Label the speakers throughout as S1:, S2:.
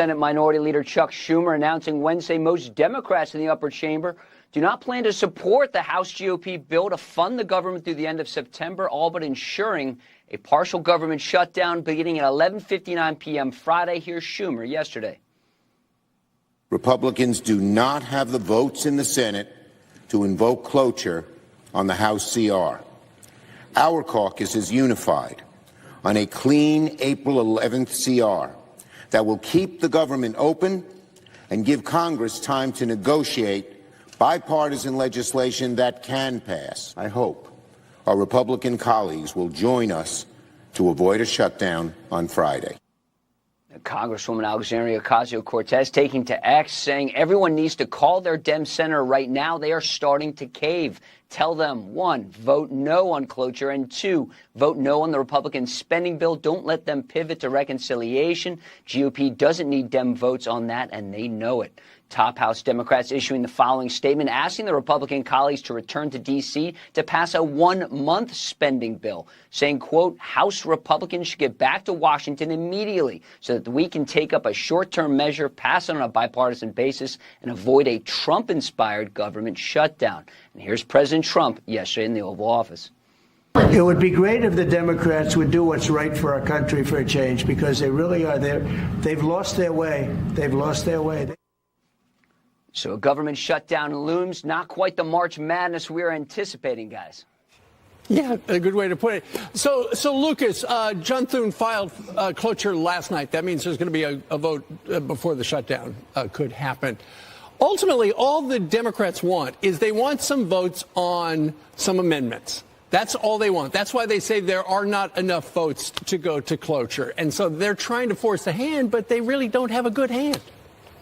S1: Senate Minority Leader Chuck Schumer announcing Wednesday most Democrats in the upper chamber do not plan to support the House GOP bill to fund the government through the end of September, all but ensuring a partial government shutdown beginning at 11:59 p.m. Friday. Here's Schumer yesterday.
S2: Republicans do not have the votes in the Senate to invoke cloture on the House CR. Our caucus is unified on a clean April 11th CR that will keep the government open and give Congress time to negotiate bipartisan legislation that can pass. I hope our Republican colleagues will join us to avoid a shutdown on Friday.
S1: Congresswoman Alexandria Ocasio-Cortez taking to X, saying everyone needs to call their Dem senator right now. They are starting to cave. Tell them, 1, vote no on cloture, and 2, vote no on the Republican spending bill. Don't let them pivot to reconciliation. GOP doesn't need Dem votes on that, and they know it. Top House Democrats issuing the following statement, asking the Republican colleagues to return to D.C. to pass a 1-month spending bill, saying, quote, House Republicans should get back to Washington immediately so that we can take up a short-term measure, pass it on a bipartisan basis, and avoid a Trump-inspired government shutdown. And here's President Trump yesterday in the Oval Office.
S3: It would be great if the Democrats would do what's right for our country for a change, because they really are there. They've lost their way. They've lost their way.
S1: So a government shutdown looms, not quite the March Madness we're anticipating, guys.
S4: Yeah, a good way to put it. So Lucas, John Thune filed cloture last night. That means there's going to be a vote before the shutdown could happen. Ultimately, all the Democrats want is they want some votes on some amendments. That's all they want. That's why they say there are not enough votes to go to cloture. And so they're trying to force a hand, but they really don't have a good hand.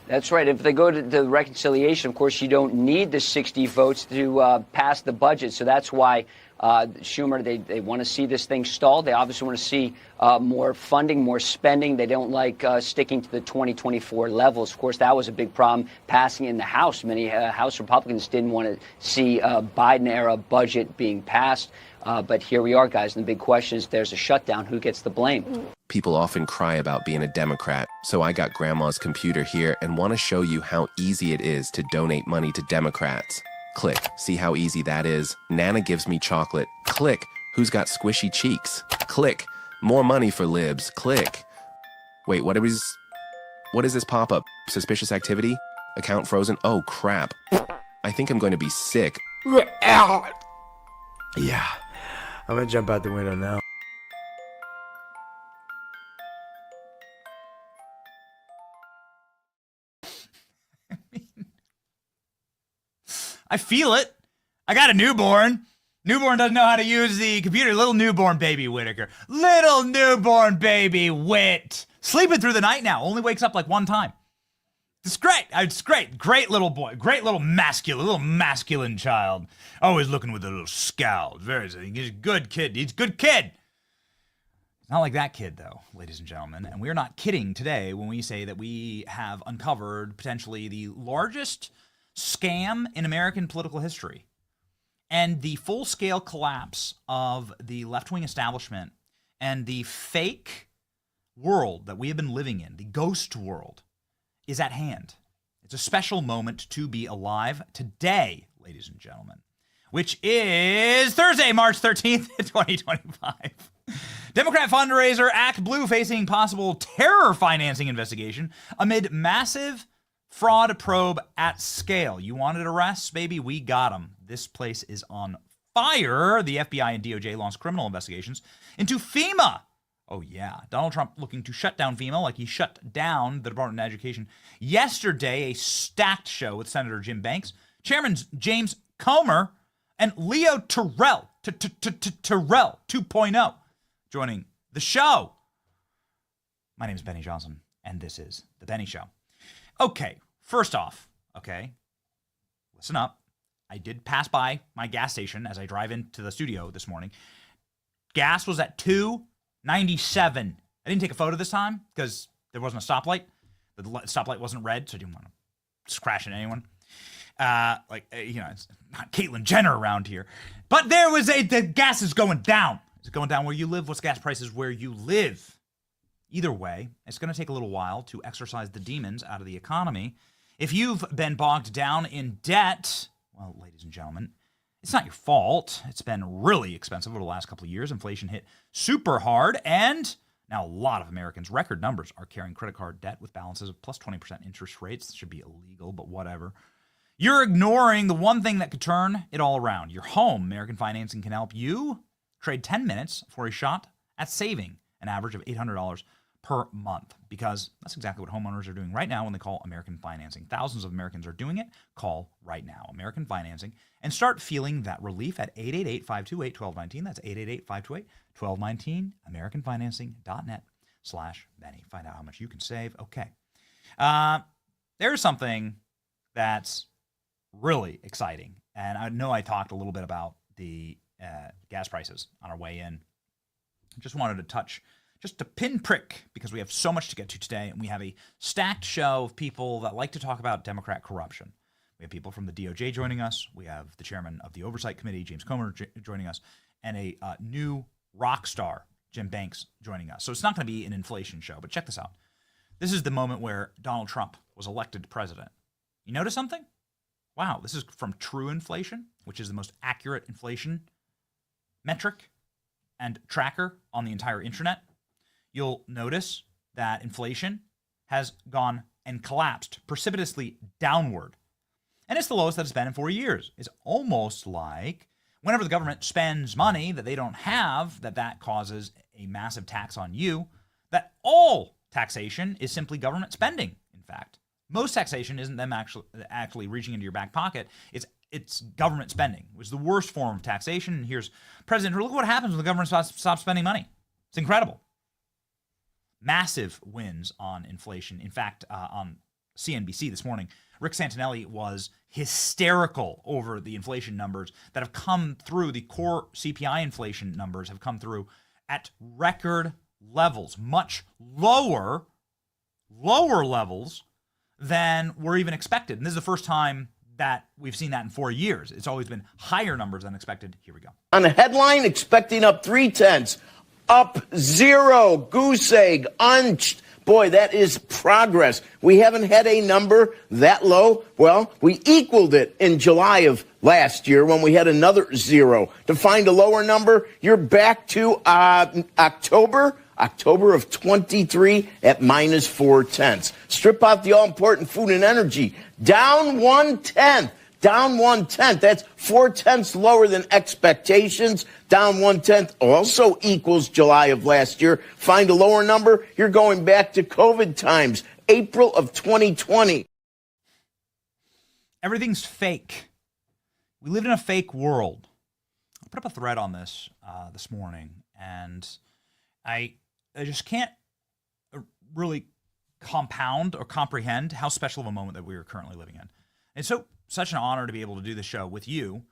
S1: That's right. If they go to the reconciliation, of course, you don't need the 60 votes to pass the budget. So that's why Schumer, they want to see this thing stalled. They obviously want to see more funding, more spending. They don't like sticking to the 2024 levels. Of course, that was a big problem passing in the House. Many House Republicans didn't want to see a Biden-era budget being passed. But here we are, guys. And the big question is, there's a shutdown. Who gets the blame?
S5: People often cry about being a Democrat, so I got Grandma's computer here and want to show you how easy it is to donate money to Democrats. Click. See how easy that is? Nana gives me chocolate. Click. Who's got squishy cheeks? Click. More money for libs. Click. Wait, what is this pop-up? Suspicious activity? Account frozen? Oh, crap. I think I'm going to be sick.
S6: Yeah, I'm gonna jump out the window now.
S7: I feel it. I got a newborn. Newborn doesn't know how to use the computer. Little newborn baby Whitaker. Little newborn baby Whit. Sleeping through the night now. Only wakes up like one time. It's great. It's great. Great little boy. Great little masculine child. Always looking with a little scowl. He's a good kid. He's a good kid. Not like that kid, though, ladies and gentlemen. And we're not kidding today when we say that we have uncovered potentially the largest scam in American political history. And the full-scale collapse of the left-wing establishment and the fake world that we have been living in, the ghost world, is at hand. It's a special moment to be alive today, ladies and gentlemen, which is Thursday, March 13th, 2025. Democrat fundraiser ActBlue facing possible terror financing investigation amid massive fraud probe at scale. You wanted arrests, baby? We got them. This place is on fire. The FBI and DOJ launched criminal investigations into FEMA. Oh, yeah. Donald Trump looking to shut down FEMA like he shut down the Department of Education. Yesterday, a stacked show with Senator Jim Banks, Chairman James Comer, and Leo Terrell, Terrell 2.0, joining the show. My name is Benny Johnson, and this is The Benny Show. Okay, first off, listen up. I did pass by my gas station as I drive into the studio this morning. Gas was at $2.97. I didn't take a photo this time because there wasn't a stoplight. The stoplight wasn't red, so I didn't want to crash into anyone. It's not Caitlyn Jenner around here. But the gas is going down. Is it going down where you live? What's gas prices where you live? Either way, it's going to take a little while to exorcise the demons out of the economy. If you've been bogged down in debt, well, ladies and gentlemen, it's not your fault. It's been really expensive over the last couple of years. Inflation hit super hard, and now a lot of Americans, record numbers, are carrying credit card debt with balances of plus 20% interest rates. This should be illegal, but whatever. You're ignoring the one thing that could turn it all around. Your home. American Financing can help you trade 10 minutes for a shot at saving an average of $800 per month, because that's exactly what homeowners are doing right now when they call American Financing. Thousands of Americans are doing it. Call right now, American Financing, and start feeling that relief at 888-528-1219. That's 888-528-1219, AmericanFinancing.net/Benny. Find out how much you can save. Okay. There's something that's really exciting, and I know I talked a little bit about the gas prices on our way in. I just wanted to touch just to pinprick, because we have so much to get to today, and we have a stacked show of people that like to talk about Democrat corruption. We have people from the DOJ joining us. We have the chairman of the Oversight Committee, James Comer, joining us, and a new rock star, Jim Banks, joining us. So it's not going to be an inflation show, but check this out. This is the moment where Donald Trump was elected president. You notice something? Wow, this is from True Inflation, which is the most accurate inflation metric and tracker on the entire internet. You'll notice that inflation has gone and collapsed precipitously downward. And it's the lowest that it's been in 4 years. It's almost like whenever the government spends money that they don't have, that causes a massive tax on you, that all taxation is simply government spending, in fact. Most taxation isn't them actually reaching into your back pocket. It's government spending, which is the worst form of taxation. And here's President, look what happens when the government stops spending money. It's incredible. Massive wins on inflation. In fact, on CNBC this morning, Rick Santinelli was hysterical over the inflation numbers that have come through. The core CPI inflation numbers have come through at record levels, much lower levels than were even expected. And this is the first time that we've seen that in 4 years. It's always been higher numbers than expected. Here we go.
S8: On the headline, expecting up 0.3, up 0, goose egg, unched. Boy, that is progress. We haven't had a number that low. Well, we equaled it in July of last year when we had another 0. To find a lower number, you're back to October of 23 at minus 0.4. Strip out the all-important food and energy, down 1/10. Down 1/10. That's 0.4 lower than expectations. Down 1/10 also equals July of last year. Find a lower number, you're going back to COVID times, April of 2020.
S7: Everything's fake. We live in a fake world. I put up a thread on this this morning, and I just can't really compound or comprehend how special of a moment that we are currently living in. And so such an honor to be able to do the show with you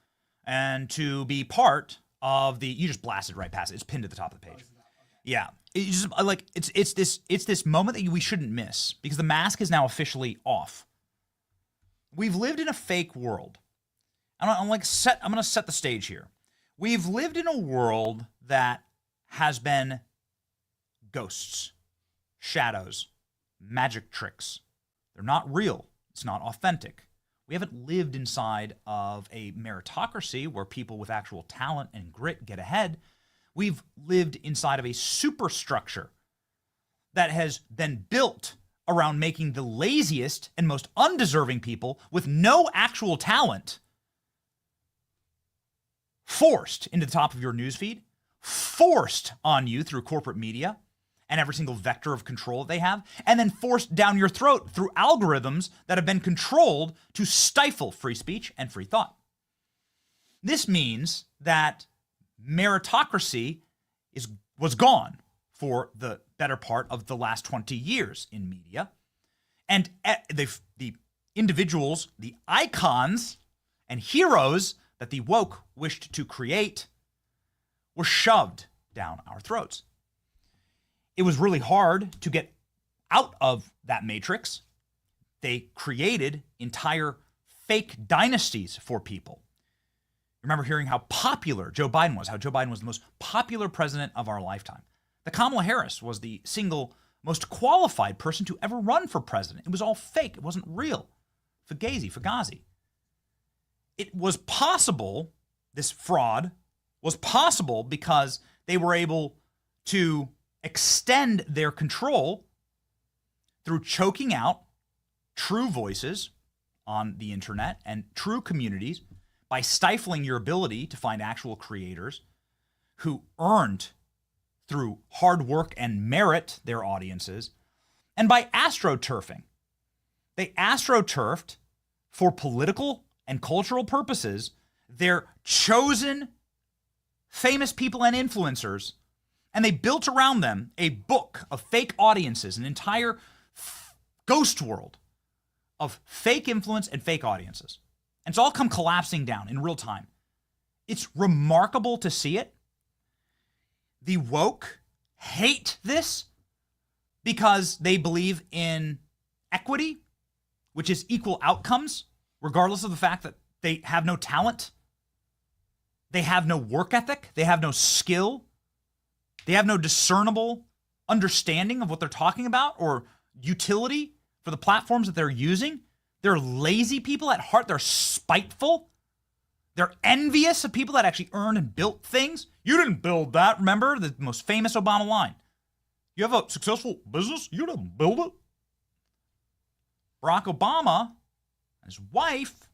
S7: and to be part of the, you just blasted right past it. It's pinned at the top of the page. Yeah. It's just like, it's this moment that we shouldn't miss, because the mask is now officially off. We've lived in a fake world. I'm going to set the stage here. We've lived in a world that has been ghosts, shadows, magic tricks. They're not real. It's not authentic. We haven't lived inside of a meritocracy where people with actual talent and grit get ahead. We've lived inside of a superstructure that has been built around making the laziest and most undeserving people with no actual talent forced into the top of your newsfeed, forced on you through corporate media and every single vector of control that they have, and then forced down your throat through algorithms that have been controlled to stifle free speech and free thought. This means that meritocracy was gone for the better part of the last 20 years in media. And the individuals, the icons and heroes that the woke wished to create were shoved down our throats. It was really hard to get out of that matrix. They created entire fake dynasties for people. Remember hearing how popular Joe Biden was, how Joe Biden was the most popular president of our lifetime. The Kamala Harris was the single most qualified person to ever run for president. It was all fake. It wasn't real. Fugazi. It was possible, this fraud was possible because they were able to extend their control through choking out true voices on the internet and true communities by stifling your ability to find actual creators who earned through hard work and merit their audiences, and by astroturfing. They astroturfed for political and cultural purposes their chosen famous people and influencers, and they built around them a book of fake audiences, an entire ghost world of fake influence and fake audiences. And it's all come collapsing down in real time. It's remarkable to see it. The woke hate this because they believe in equity, which is equal outcomes, regardless of the fact that they have no talent, they have no work ethic, they have no skill, they have no discernible understanding of what they're talking about or utility for the platforms that they're using. They're lazy people at heart. They're spiteful. They're envious of people that actually earned and built things. You didn't build that. Remember the most famous Obama line? You have a successful business? You didn't build it. Barack Obama, his wife,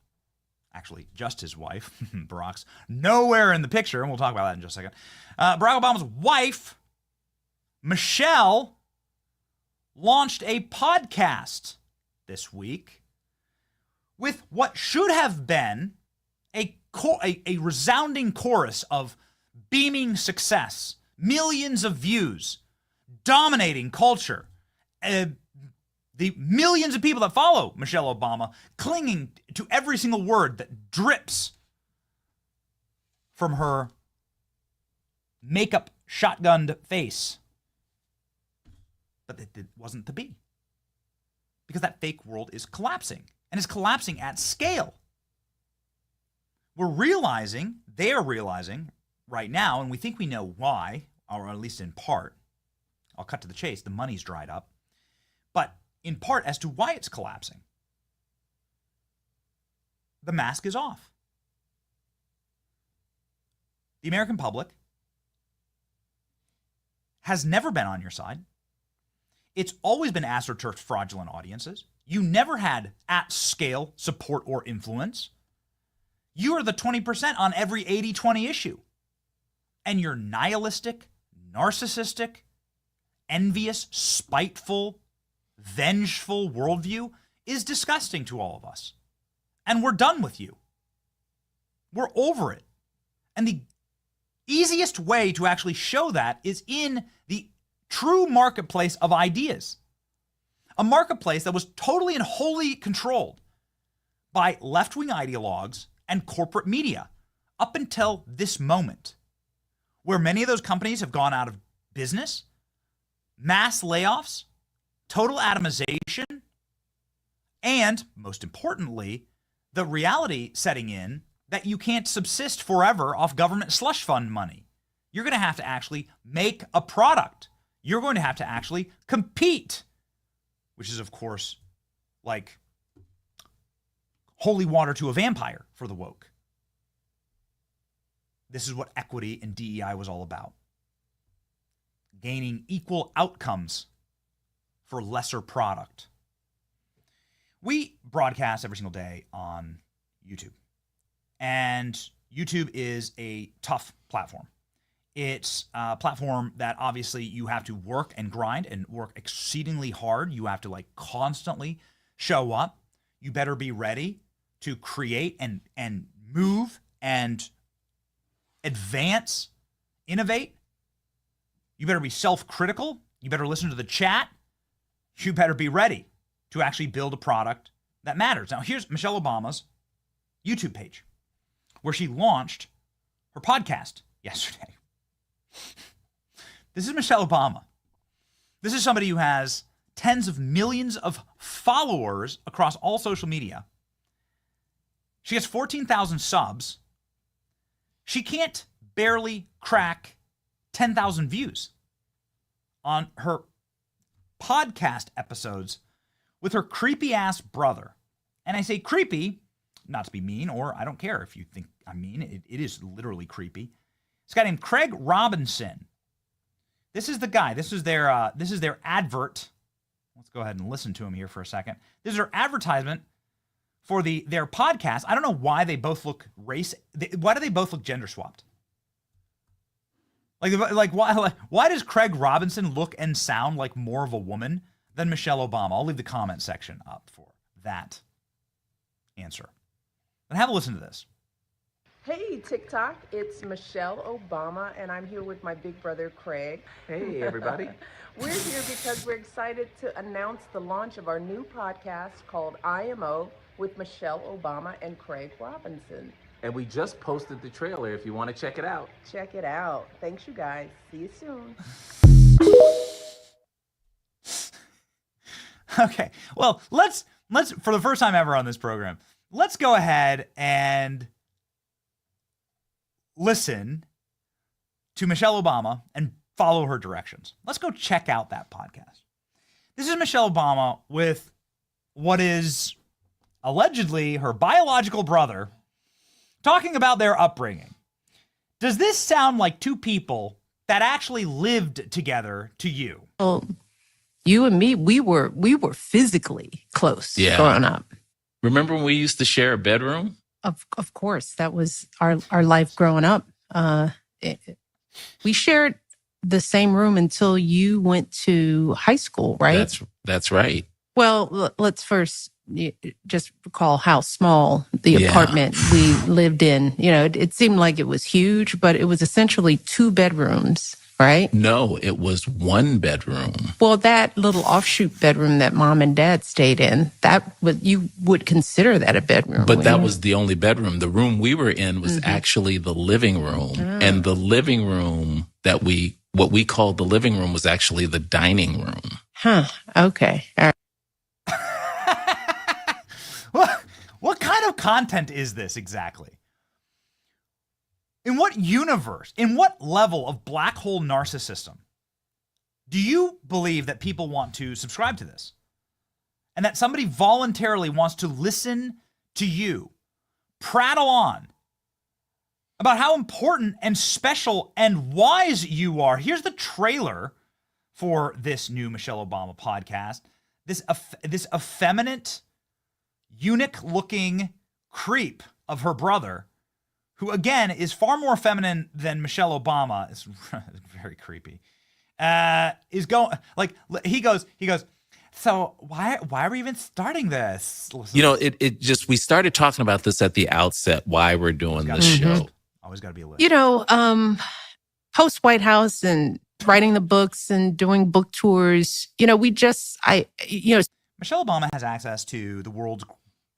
S7: actually just his wife, Barack's nowhere in the picture, and we'll talk about that in just a second. Barack Obama's wife, Michelle, launched a podcast this week with what should have been a resounding chorus of beaming success, millions of views, dominating culture, the millions of people that follow Michelle Obama clinging to every single word that drips from her makeup shotgunned face. But it wasn't to be. Because that fake world is collapsing, and is collapsing at scale. They're realizing right now, and we think we know why, or at least in part. I'll cut to the chase. The money's dried up. But in part as to why it's collapsing. The mask is off. The American public has never been on your side. It's always been astroturfed fraudulent audiences. You never had at-scale support or influence. You are the 20% on every 80-20 issue. And your nihilistic, narcissistic, envious, spiteful, vengeful worldview is disgusting to all of us. And we're done with you. We're over it. And the easiest way to actually show that is in the true marketplace of ideas. A marketplace that was totally and wholly controlled by left-wing ideologues and corporate media up until this moment, where many of those companies have gone out of business, mass layoffs, total atomization, and, most importantly, the reality setting in that you can't subsist forever off government slush fund money. You're going to have to actually make a product. You're going to have to actually compete, which is, of course, like holy water to a vampire for the woke. This is what equity and DEI was all about. Gaining equal outcomes for lesser product. We broadcast every single day on YouTube. And YouTube is a tough platform. It's a platform that obviously you have to work and grind and work exceedingly hard. You have to constantly show up. You better be ready to create and move and advance, innovate. You better be self-critical. You better listen to the chat. You better be ready to actually build a product that matters. Now, here's Michelle Obama's YouTube page, where she launched her podcast yesterday. This is Michelle Obama. This is somebody who has tens of millions of followers across all social media. She has 14,000 subs. She can't barely crack 10,000 views on her podcast episodes with her creepy-ass brother. And I say creepy, not to be mean, or I don't care if you think I'm mean. It is literally creepy. This guy named Craig Robinson. This is the guy. This is their advert. Let's go ahead and listen to him here for a second. This is their advertisement for their podcast. I don't know why they both look why do they both look gender swapped? Like why does Craig Robinson look and sound like more of a woman than Michelle Obama? I'll leave the comment section up for that answer. But have a listen to this.
S9: Hey, TikTok, it's Michelle Obama, and I'm here with my big brother, Craig.
S10: Hey, everybody.
S9: We're here because we're excited to announce the launch of our new podcast called IMO with Michelle Obama and Craig Robinson.
S10: And we just posted the trailer if you want to check it out.
S9: Check it out. Thanks, you guys. See you soon.
S7: Okay, well, let's for the first time ever on this program, let's go ahead and listen to Michelle Obama and follow her directions. Let's go check out that podcast. This is Michelle Obama with what is allegedly her biological brother talking about their upbringing. Does this sound like two people that actually lived together to you?
S11: Well, you and me, we were physically close growing up.
S12: Remember when we used to share a bedroom?
S11: Of course, that was our life growing up. We shared the same room until you went to high school, right?
S12: That's right.
S11: Well, let's first just recall how small the apartment we lived in. You know, it seemed like it was huge, but it was essentially 2 bedrooms, right?
S12: No, it was 1 bedroom.
S11: Well, that little offshoot bedroom that mom and dad stayed in, you would consider that a bedroom.
S12: But that was the only bedroom. The room we were in was actually the living room. And the living room what we called the living room was actually the dining room.
S11: Huh. Okay. All right.
S7: What kind of content is this exactly? In what universe, in what level of black hole narcissism do you believe that people want to subscribe to this? And that somebody voluntarily wants to listen to you prattle on about how important and special and wise you are. Here's the trailer for this new Michelle Obama podcast. This effeminate, eunuch-looking creep of her brother, who again is far more feminine than Michelle Obama. It's very creepy. Is going like he goes. So why are we even starting this?
S12: You know, it just we started talking about this at the outset. Why we're doing this show?
S7: Always got to be a list.
S11: You know, post White House and writing the books and doing book tours. You know, Michelle
S7: Obama has access to the world's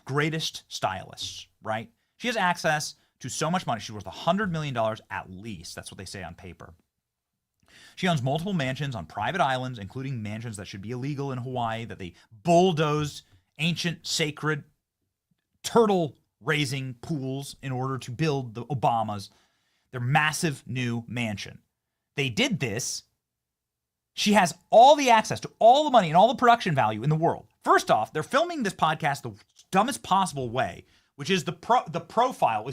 S7: greatest stylists, right? She has access to so much money. She's worth $100 million at least. That's what they say on paper. She owns multiple mansions on private islands, including mansions that should be illegal in Hawaii, that they bulldozed ancient, sacred, turtle-raising pools in order to build the Obamas, their massive new mansion. They did this. She has all the access to all the money and all the production value in the world. First off, they're filming this podcast the dumbest possible way, which is the profile.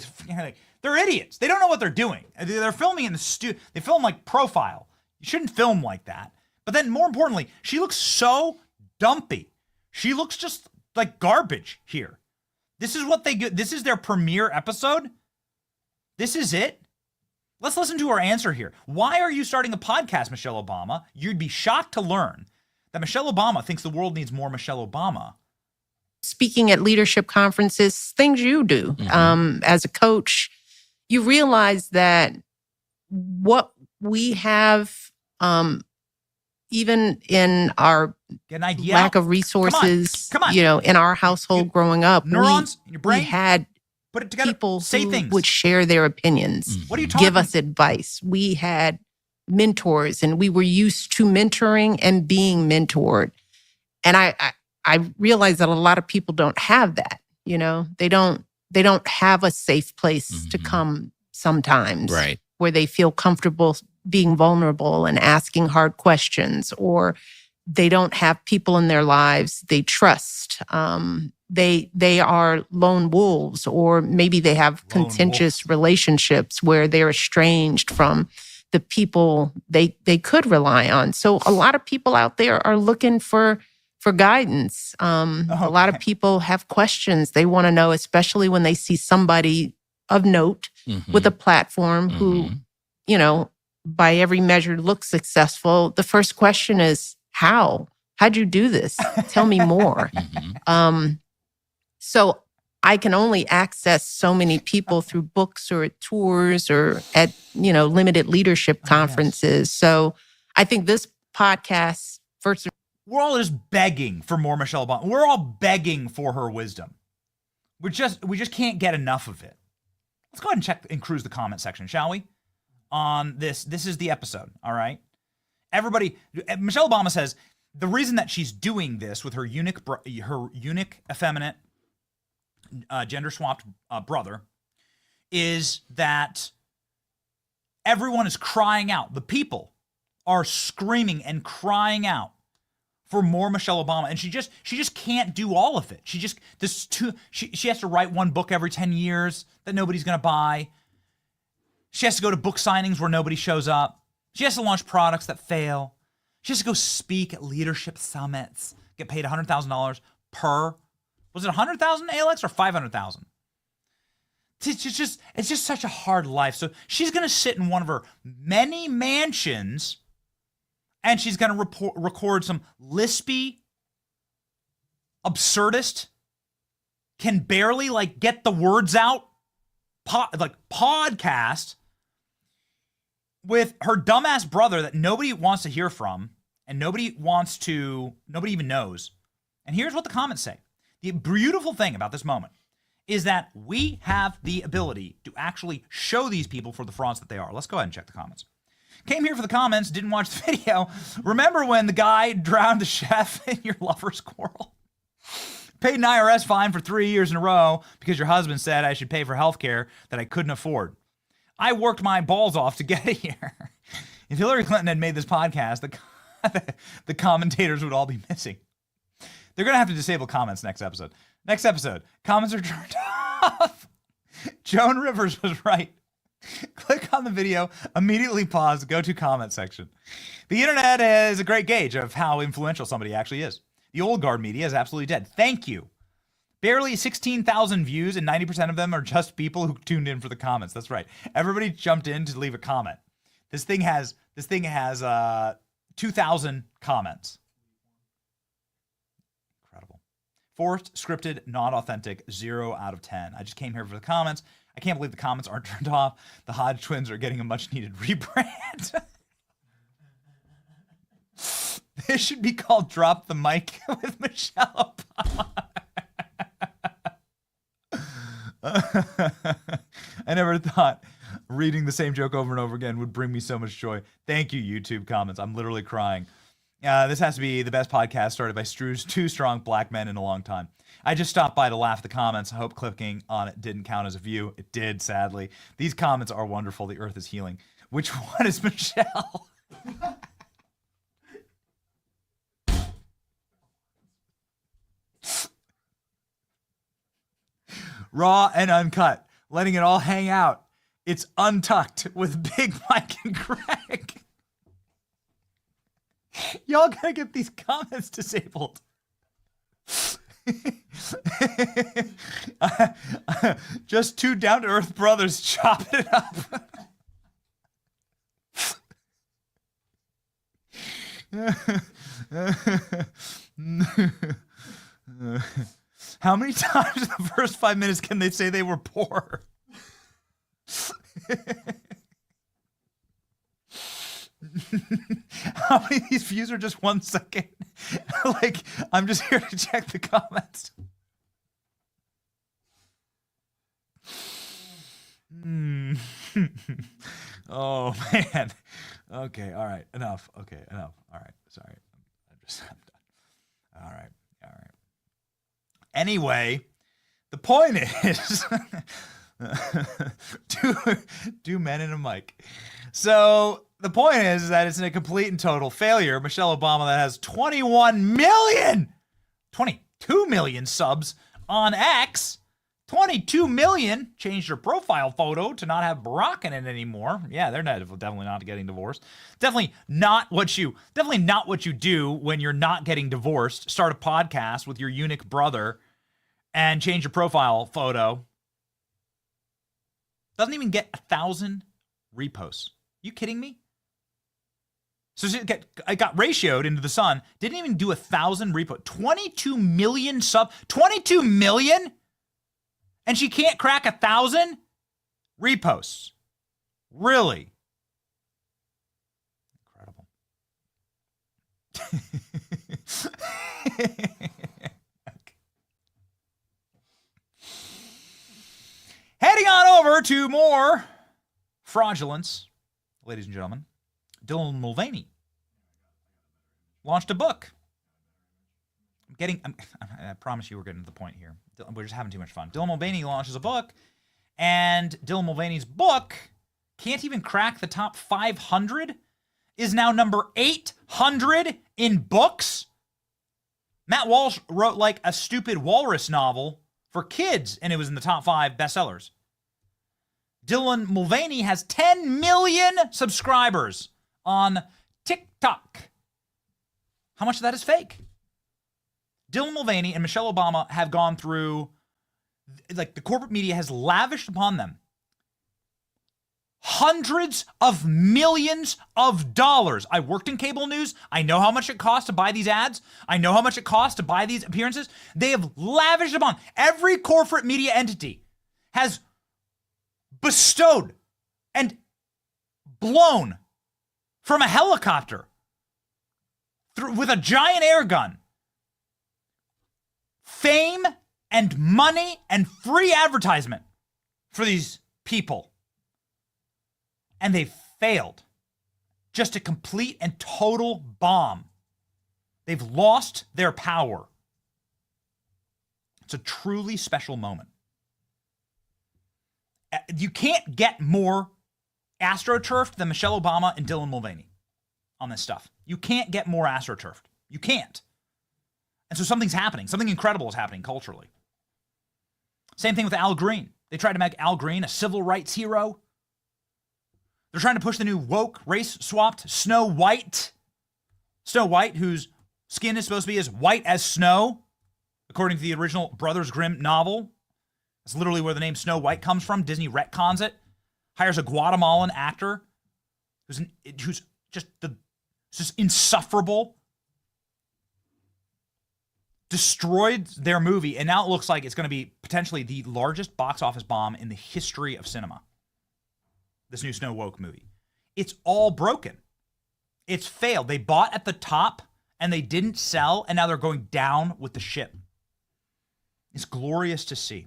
S7: They're idiots. They don't know what they're doing. They're filming in the studio. They film like profile. You shouldn't film like that. But then more importantly, she looks so dumpy. She looks just like garbage here. This is what they get. This is their premiere episode. This is it. Let's listen to her answer here. Why are you starting a podcast, Michelle Obama? You'd be shocked to learn that Michelle Obama thinks the world needs more Michelle Obama.
S11: Speaking at leadership conferences, things you do as a coach, you realize that what we have, even in our lack of resources,
S7: Come on.
S11: you know, in our household growing up,
S7: neurons in your brain,
S11: we had
S7: put it together,
S11: people
S7: say
S11: who
S7: things,
S11: would share their opinions,
S7: What are you talking?
S11: give us advice. We had mentors, and we were used to mentoring and being mentored. And I realize that a lot of people don't have that. You know, they don't have a safe place to come sometimes,
S12: Right.
S11: where they feel comfortable being vulnerable and asking hard questions, or They don't have people in their lives they trust. They are lone wolves, or maybe they have contentious relationships where they're estranged from the people they could rely on. So a lot of people out there are looking for guidance. A lot of people have questions they want to know, especially when they see somebody of note with a platform who, you know, by every measure looks successful. The first question is, how'd you do this? Tell me more. So I can only access so many people through books or at tours or at, you know, limited leadership conferences. So I think this podcast, first,
S7: we're all just begging for more Michelle Obama. We're all begging for her wisdom. We just can't get enough of it. Let's go ahead and check and cruise the comment section, shall we? On this is the episode, all right? Everybody, Michelle Obama says the reason that she's doing this with her eunuch effeminate, gender-swapped brother is that everyone is crying out. The people are screaming and crying out for more Michelle Obama, and she just can't do all of it. She has to write one book every 10 years that nobody's gonna buy. She has to go to book signings where nobody shows up. She has to launch products that fail. She has to go speak at leadership summits, get paid $100,000 per. Was it 100,000, Alex, or 500,000? It's just such a hard life. So she's gonna sit in one of her many mansions, and she's gonna record some lispy, absurdist, can barely like get the words out, podcast with her dumbass brother that nobody wants to hear from, and nobody even knows. And here's what the comments say. The beautiful thing about this moment is that we have the ability to actually show these people for the frauds that they are. Let's go ahead and check the comments. Came here for the comments, didn't watch the video. Remember when the guy drowned the chef in your lover's quarrel? Paid an IRS fine for 3 years in a row because your husband said I should pay for health care that I couldn't afford. I worked my balls off to get it here. If Hillary Clinton had made this podcast, the commentators would all be missing. They're going to have to disable comments next episode. Next episode, comments are turned off. Joan Rivers was right. Click on the video, immediately pause, go to comment section. The internet is a great gauge of how influential somebody actually is. The old guard media is absolutely dead. Thank you. Barely 16,000 views, and 90% of them are just people who tuned in for the comments. That's right. Everybody jumped in to leave a comment. This thing has 2,000 comments. Incredible. Forced, scripted, not authentic, 0 out of 10. I just came here for the comments. I can't believe the comments aren't turned off. The Hodge twins are getting a much-needed rebrand. This should be called Drop the Mic with Michelle Obama. I never thought reading the same joke over and over again would bring me so much joy. Thank you, YouTube comments. I'm literally crying. This has to be the best podcast started by two strong black men in a long time. I just stopped by to laugh at the comments. I hope clicking on it didn't count as a view. It did, sadly. These comments are wonderful. The earth is healing. Which one is Michelle? Raw and uncut, letting it all hang out. It's untucked with Big Mike and Greg. Y'all gotta get these comments disabled. Just two down-to-earth brothers chopping it up. How many times in the first 5 minutes can they say they were poor? How many of these views are just 1 second? Like, I'm just here to check the comments. Oh, man. Okay, all right. Enough. Okay, enough. All right. Sorry. I'm done. All right. Anyway, the point is, two men and a mic. So The point is that it's a complete and total failure. Michelle Obama that has 22 million subs on X. 22 million changed her profile photo to not have Barack in it anymore. Yeah, they're definitely not getting divorced. Definitely not what you do when you're not getting divorced. Start a podcast with your eunuch brother and change your profile photo. Doesn't even get 1,000 reposts. You kidding me? So I got ratioed into the Sun. Didn't even do 1,000 reposts. 22 million sub. 22 million? And she can't crack 1,000 reposts. Really? Incredible. Heading on over to more fraudulence, ladies and gentlemen. Dylan Mulvaney launched a book. I promise you we're getting to the point here. We're just having too much fun. Dylan Mulvaney launches a book, and Dylan Mulvaney's book can't even crack the top 500, is now number 800 in books. Matt Walsh wrote like a stupid walrus novel for kids, and it was in the top 5 bestsellers. Dylan Mulvaney has 10 million subscribers on TikTok. How much of that is fake? Dylan Mulvaney and Michelle Obama have gone through, like, the corporate media has lavished upon them hundreds of millions of dollars. I worked in cable news. I know how much it costs to buy these ads. I know how much it costs to buy these appearances. They have lavished upon every corporate media entity has bestowed and blown from a helicopter with a giant air gun fame and money and free advertisement for these people. And they've failed. Just a complete and total bomb. They've lost their power. It's a truly special moment. You can't get more astroturfed than Michelle Obama and Dylan Mulvaney on this stuff. You can't get more astroturfed. You can't. And so something's happening. Something incredible is happening culturally. Same thing with Al Green. They tried to make Al Green a civil rights hero. They're trying to push the new woke, race-swapped Snow White. Snow White, whose skin is supposed to be as white as snow, according to the original Brothers Grimm novel. That's literally where the name Snow White comes from. Disney retcons it. Hires a Guatemalan actor who's just insufferable. Destroyed their movie, and now it looks like it's going to be potentially the largest box office bomb in the history of cinema. This new Snow Woke movie. It's all broken. It's failed. They bought at the top, and they didn't sell, and now they're going down with the ship. It's glorious to see.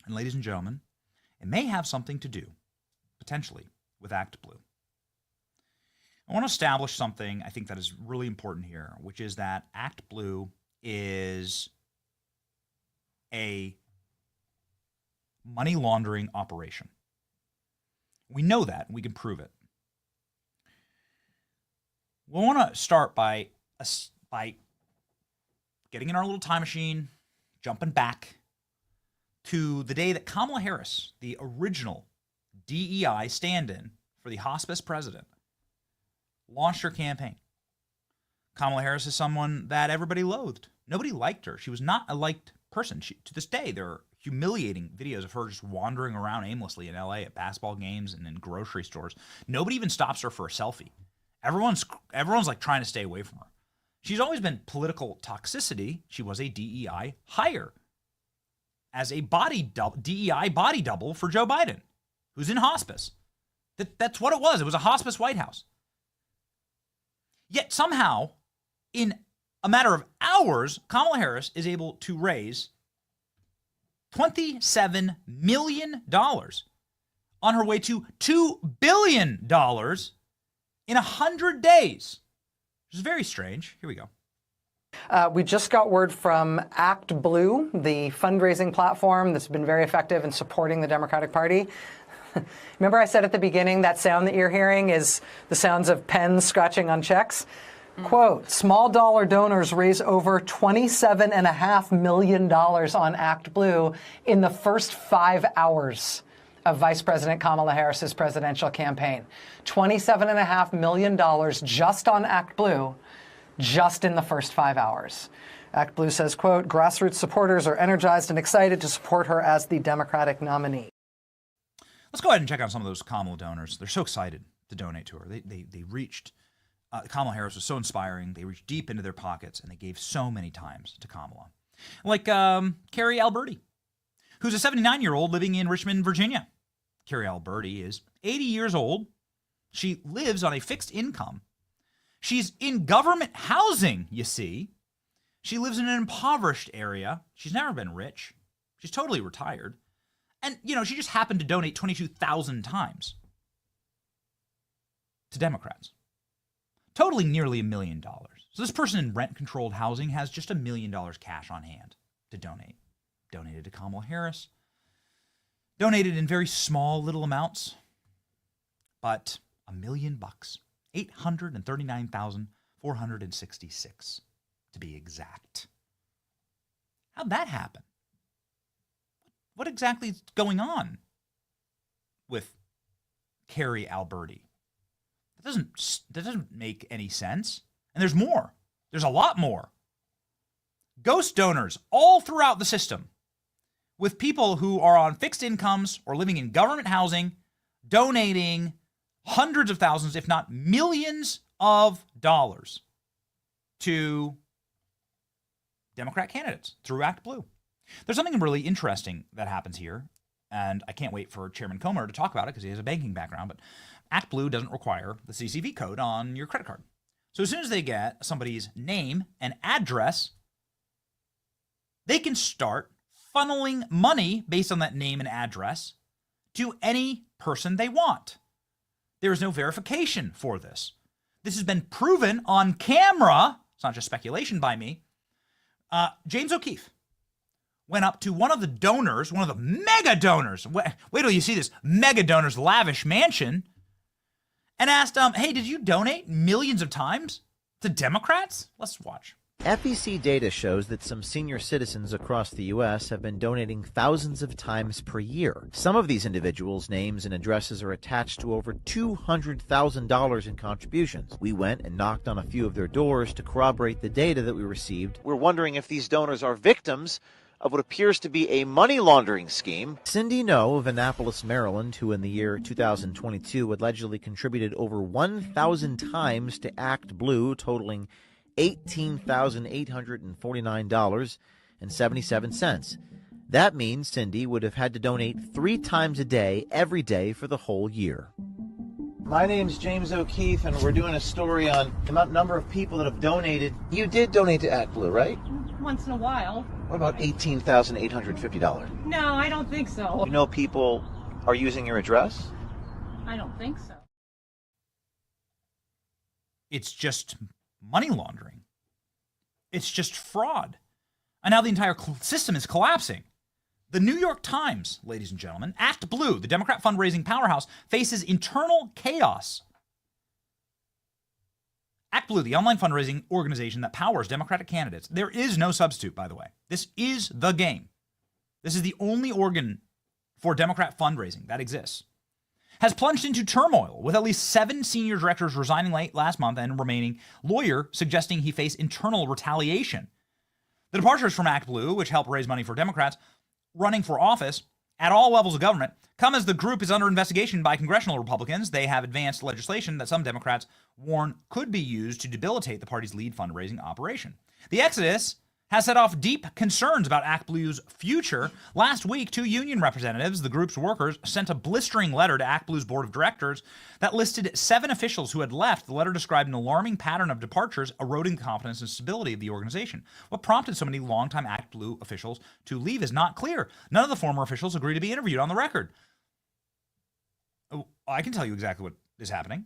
S7: And ladies and gentlemen, it may have something to do, potentially, with ActBlue. I want to establish something I think that is really important here, which is that ActBlue is a money laundering operation. We know that. We can prove it. We want to start by getting in our little time machine, jumping back to the day that Kamala Harris, the original DEI stand-in for the hospice president, launched her campaign. Kamala Harris is someone that everybody loathed. Nobody liked her. She was not a liked person. To this day, there are humiliating videos of her just wandering around aimlessly in LA at basketball games and in grocery stores. Nobody even stops her for a selfie. Everyone's like trying to stay away from her. She's always been political toxicity. She was a DEI hire as a DEI body double for Joe Biden, who's in hospice. That's what it was. It was a hospice White House. Yet somehow, in a matter of hours, Kamala Harris is able to raise $27 million on her way to $2 billion in 100 days, which is very strange. Here we go.
S13: We just got word from ActBlue, the fundraising platform that's been very effective in supporting the Democratic Party. Remember I said at the beginning that sound that you're hearing is the sounds of pens scratching on checks? Quote, small dollar donors raise over $27.5 million on ActBlue in the first 5 hours of Vice President Kamala Harris's presidential campaign. $27.5 million just on ActBlue, just in the first 5 hours. ActBlue says, quote, grassroots supporters are energized and excited to support her as the Democratic nominee.
S7: Let's go ahead and check out some of those Kamala donors. They're so excited to donate to her. They reached, Kamala Harris was so inspiring. They reached deep into their pockets, and they gave so many times to Kamala. Like Carrie Alberti, who's a 79-year-old living in Richmond, Virginia. Carrie Alberti is 80 years old. She lives on a fixed income. She's in government housing, you see. She lives in an impoverished area. She's never been rich. She's totally retired. And, she just happened to donate 22,000 times to Democrats. Totaling nearly $1 million. So this person in rent-controlled housing has just $1 million cash on hand to donate. Donated to Kamala Harris. Donated in very small little amounts. But $1 million. $839,466 to be exact. How'd that happen? What exactly is going on with Carrie Alberti? That doesn't make any sense. And there's more. There's a lot more. Ghost donors all throughout the system, with people who are on fixed incomes or living in government housing, donating hundreds of thousands, if not millions of dollars to Democrat candidates through ActBlue. There's something really interesting that happens here, and I can't wait for Chairman Comer to talk about it because he has a banking background, but ActBlue doesn't require the CCV code on your credit card. So as soon as they get somebody's name and address, they can start funneling money based on that name and address to any person they want. There is no verification for this. This has been proven on camera. It's not just speculation by me. James O'Keefe went up to one of the donors, one of the mega donors. Wait till you see this mega donor's lavish mansion, and asked, hey, did you donate millions of times to Democrats? Let's watch.
S14: FEC data shows that some senior citizens across the U.S. have been donating thousands of times per year. Some of these individuals' names and addresses are attached to over $200,000 in contributions. We went and knocked on a few of their doors to corroborate the data that we received. We're wondering if these donors are victims of what appears to be a money laundering scheme. Cindy No of Annapolis, Maryland, who in the year 2022 allegedly contributed over 1,000 times to ActBlue, totaling $18,849.77. That means Cindy would have had to donate 3 times a day, every day for the whole year. My name's James O'Keefe, and we're doing a story on the number of people that have donated. You did donate to ActBlue, right?
S15: Once in a while.
S14: What about $18,850?
S15: No, I don't think so.
S14: You know people are using your address?
S15: I don't think so.
S7: It's just money laundering. It's just fraud. And now the entire system is collapsing. The New York Times, ladies and gentlemen, ActBlue, the Democrat fundraising powerhouse, faces internal chaos. ActBlue, the online fundraising organization that powers Democratic candidates. There is no substitute, by the way. This is the game. This is the only organ for Democrat fundraising that exists. Has plunged into turmoil, with at least 7 senior directors resigning late last month and remaining lawyer suggesting he face internal retaliation. The departures from ActBlue, which help raise money for Democrats running for office at all levels of government, come as the group is under investigation by congressional Republicans. They have advanced legislation that some Democrats warn could be used to debilitate the party's lead fundraising operation. The exodus has set off deep concerns about ActBlue's future. Last week, 2 union representatives, the group's workers, sent a blistering letter to ActBlue's board of directors that listed 7 officials who had left. The letter described an alarming pattern of departures, eroding the confidence and stability of the organization. What prompted so many longtime ActBlue officials to leave is not clear. None of the former officials agreed to be interviewed on the record. Oh, I can tell you exactly what is happening.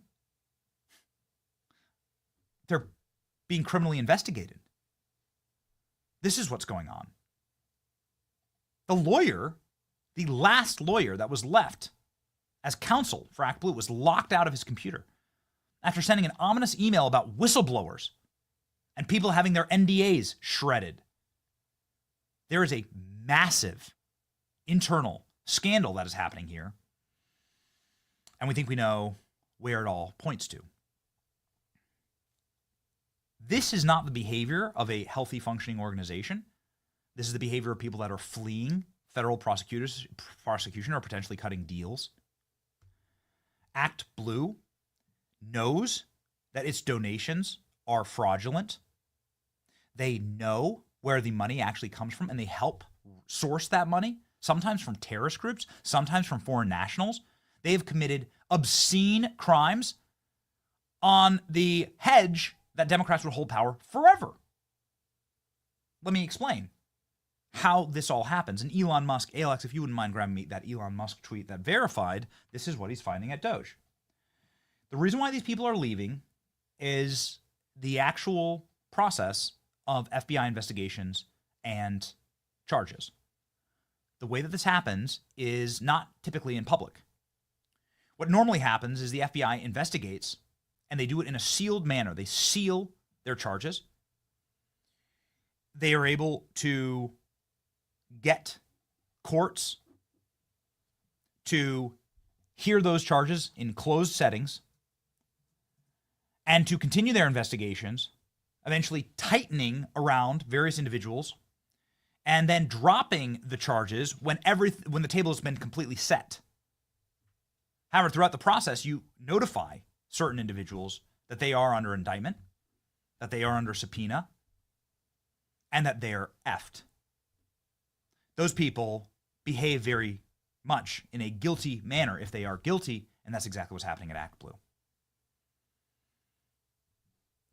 S7: They're being criminally investigated. This is what's going on. The lawyer, the last lawyer that was left as counsel for ActBlue, was locked out of his computer after sending an ominous email about whistleblowers and people having their NDAs shredded. There is a massive internal scandal that is happening here, and we think we know where it all points to. This is not the behavior of a healthy, functioning organization. This is the behavior of people that are fleeing federal prosecution or potentially cutting deals. ActBlue knows that its donations are fraudulent. They know where the money actually comes from, and they help source that money, sometimes from terrorist groups, sometimes from foreign nationals. They have committed obscene crimes on the hedge that Democrats would hold power forever. Let me explain how this all happens. And Elon Musk, Alex, if you wouldn't mind grabbing me that Elon Musk tweet that verified this is what he's finding at Doge. The reason why these people are leaving is the actual process of FBI investigations and charges. The way that this happens is not typically in public. What normally happens is the FBI investigates, and they do it in a sealed manner. They seal their charges. They are able to get courts to hear those charges in closed settings and to continue their investigations, eventually tightening around various individuals and then dropping the charges when the table has been completely set. However, throughout the process, you notify certain individuals that they are under indictment, that they are under subpoena, and that they're effed. Those people behave very much in a guilty manner if they are guilty, and that's exactly what's happening at ActBlue.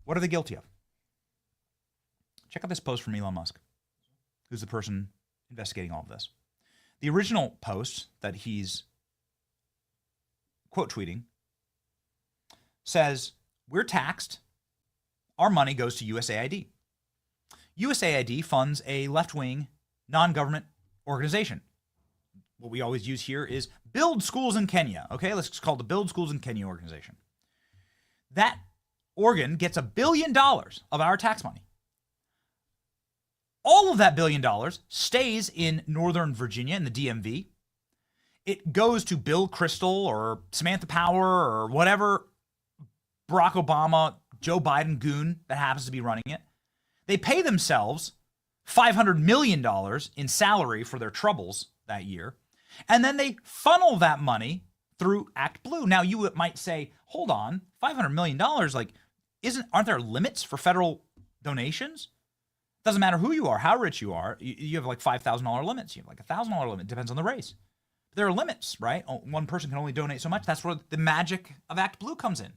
S7: What are they guilty of? Check out this post from Elon Musk, who's the person investigating all of this. The original post that he's quote tweeting says, "We're taxed. Our money goes to USAID. USAID funds a left-wing, non-government organization. What we always use here is Build Schools in Kenya. Okay, let's just call it the Build Schools in Kenya organization. That organ gets $1 billion of our tax money. All of that $1 billion stays in Northern Virginia in the DMV. It goes to Bill Kristol or Samantha Power or whatever Barack Obama, Joe Biden goon that happens to be running it. They pay themselves $500 million in salary for their troubles that year, and then they funnel that money through ActBlue. Now, you might say, hold on, $500 million, like, aren't there limits for federal donations? Doesn't matter who you are, how rich you are. You have like $5,000 limits. You have like a $1,000 limit. Depends on the race. There are limits, right? One person can only donate so much. That's where the magic of ActBlue comes in.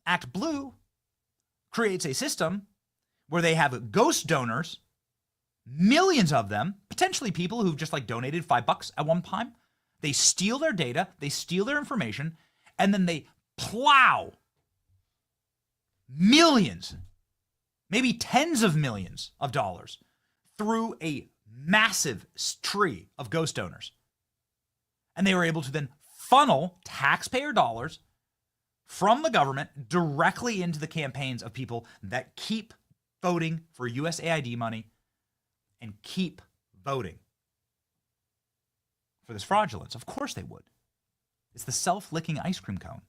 S7: ActBlue creates a system where they have ghost donors, millions of them, potentially people who've just like donated $5 at one time. They steal their data, they steal their information, and then they plow millions, maybe tens of millions of dollars through a massive tree of ghost donors. And they were able to then funnel taxpayer dollars from the government directly into the campaigns of people that keep voting for USAID money and keep voting for this fraudulence. Of course they would. It's the self-licking ice cream cone.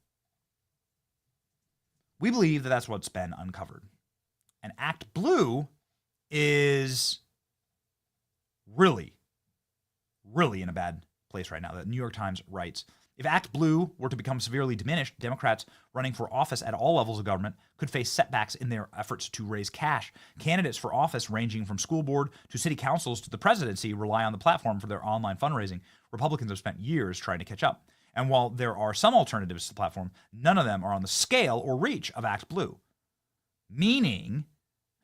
S7: We believe that that's what's been uncovered. And ActBlue is really, really in a bad place right now. The New York Times writes, if ActBlue were to become severely diminished, Democrats running for office at all levels of government could face setbacks in their efforts to raise cash. Candidates for office ranging from school board to city councils to the presidency rely on the platform for their online fundraising. Republicans have spent years trying to catch up. And while there are some alternatives to the platform, none of them are on the scale or reach of ActBlue, meaning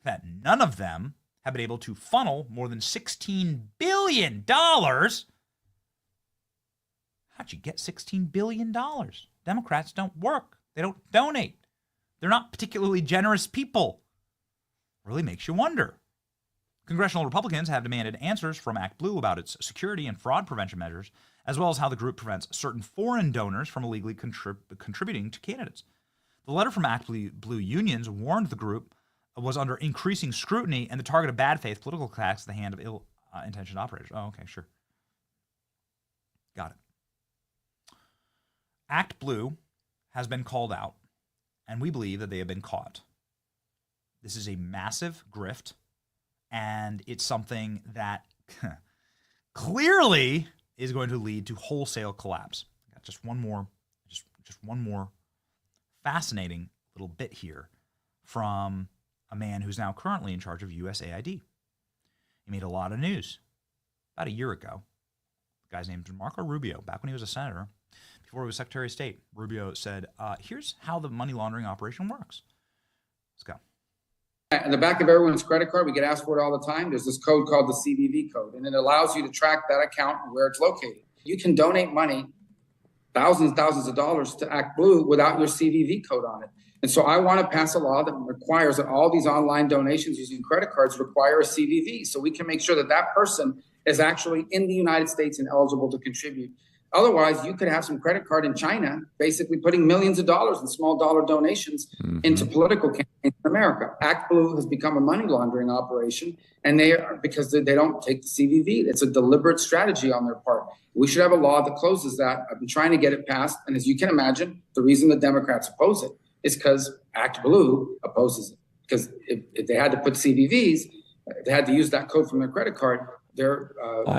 S7: that none of them have been able to funnel more than $16 billion. How'd you get $16 billion? Democrats don't work. They don't donate. They're not particularly generous people. Really makes you wonder. Congressional Republicans have demanded answers from ActBlue about its security and fraud prevention measures as well as how the group prevents certain foreign donors from illegally contributing to candidates. The letter from ActBlue unions warned the group was under increasing scrutiny and the target of bad faith political attacks at the hand of ill-intentioned operators. Oh, okay, sure. Got it. ActBlue has been called out, and we believe that they have been caught. This is a massive grift, and it's something that clearly is going to lead to wholesale collapse. Got just one more fascinating little bit here from a man who's now currently in charge of USAID. He made a lot of news about a year ago. The guy's named Marco Rubio. Back when he was a senator, before he was Secretary of State, Rubio said, here's how the money laundering operation works. Let's go.
S16: In the back of everyone's credit card, we get asked for it all the time. There's this code called the CVV code, and it allows you to track that account and where it's located. You can donate money, thousands of dollars to ActBlue without your CVV code on it. And so I want to pass a law that requires that all these online donations using credit cards require a CVV, so we can make sure that that person is actually in the United States and eligible to contribute. Otherwise, you could have some credit card in China basically putting millions of dollars in small dollar donations into political campaigns in America. ActBlue has become a money laundering operation, and because they don't take the CVV. It's a deliberate strategy on their part. We should have a law that closes that. I've been trying to get it passed, and as you can imagine, the reason the Democrats oppose it is because ActBlue opposes it. Because if they had to put CVVs, if they had to use that code from their credit card, their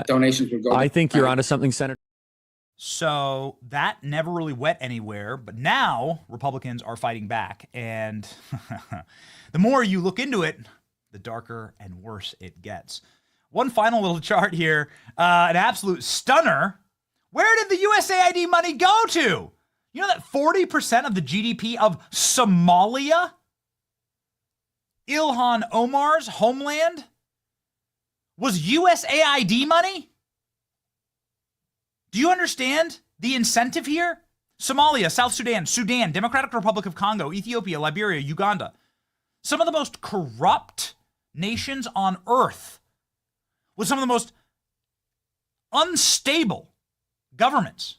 S16: donations would go.
S17: I think you're onto something, Senator.
S7: So that never really went anywhere, but now Republicans are fighting back. And the more you look into it, the darker and worse it gets. One final little chart here, an absolute stunner. Where did the USAID money go to? You know that 40% of the GDP of Somalia, Ilhan Omar's homeland, was USAID money? Do you understand the incentive here? Somalia, South Sudan, Sudan, Democratic Republic of Congo, Ethiopia, Liberia, Uganda. Some of the most corrupt nations on earth with some of the most unstable governments,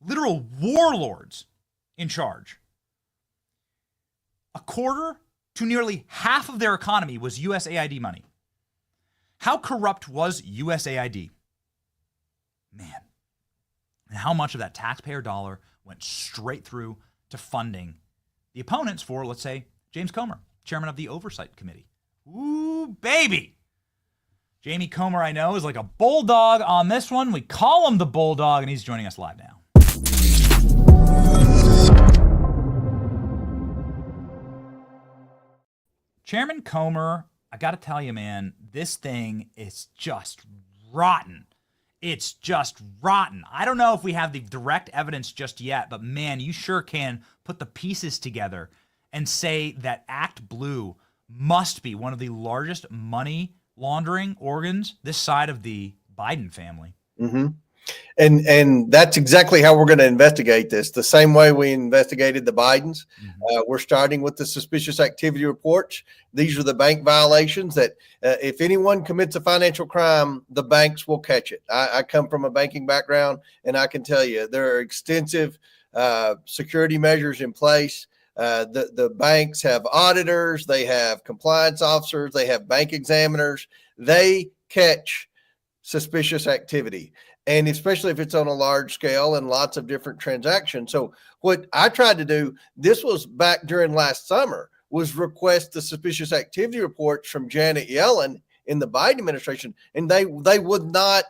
S7: literal warlords in charge. A quarter to nearly half of their economy was USAID money. How corrupt was USAID? Man, and how much of that taxpayer dollar went straight through to funding the opponents for, let's say, James Comer, chairman of the Oversight Committee. Ooh, baby. Jamie Comer, I know, is like a bulldog on this one. We call him the Bulldog, and he's joining us live now. Chairman Comer, I got to tell you, man, this thing is just rotten. It's just rotten. I don't know if we have the direct evidence just yet, but man, you sure can put the pieces together and say that ActBlue must be one of the largest money laundering organs this side of the Biden family.
S18: Mm-hmm. And that's exactly how we're going to investigate this. The same way we investigated the Bidens. We're starting with the suspicious activity reports. These are the bank violations that if anyone commits a financial crime, the banks will catch it. I come from a banking background, and I can tell you there are extensive security measures in place. The banks have auditors, they have compliance officers, they have bank examiners. They catch suspicious activity. And especially if it's on a large scale and lots of different transactions. So what I tried to do, this was back during last summer, was request the suspicious activity reports from Janet Yellen in the Biden administration, and they would not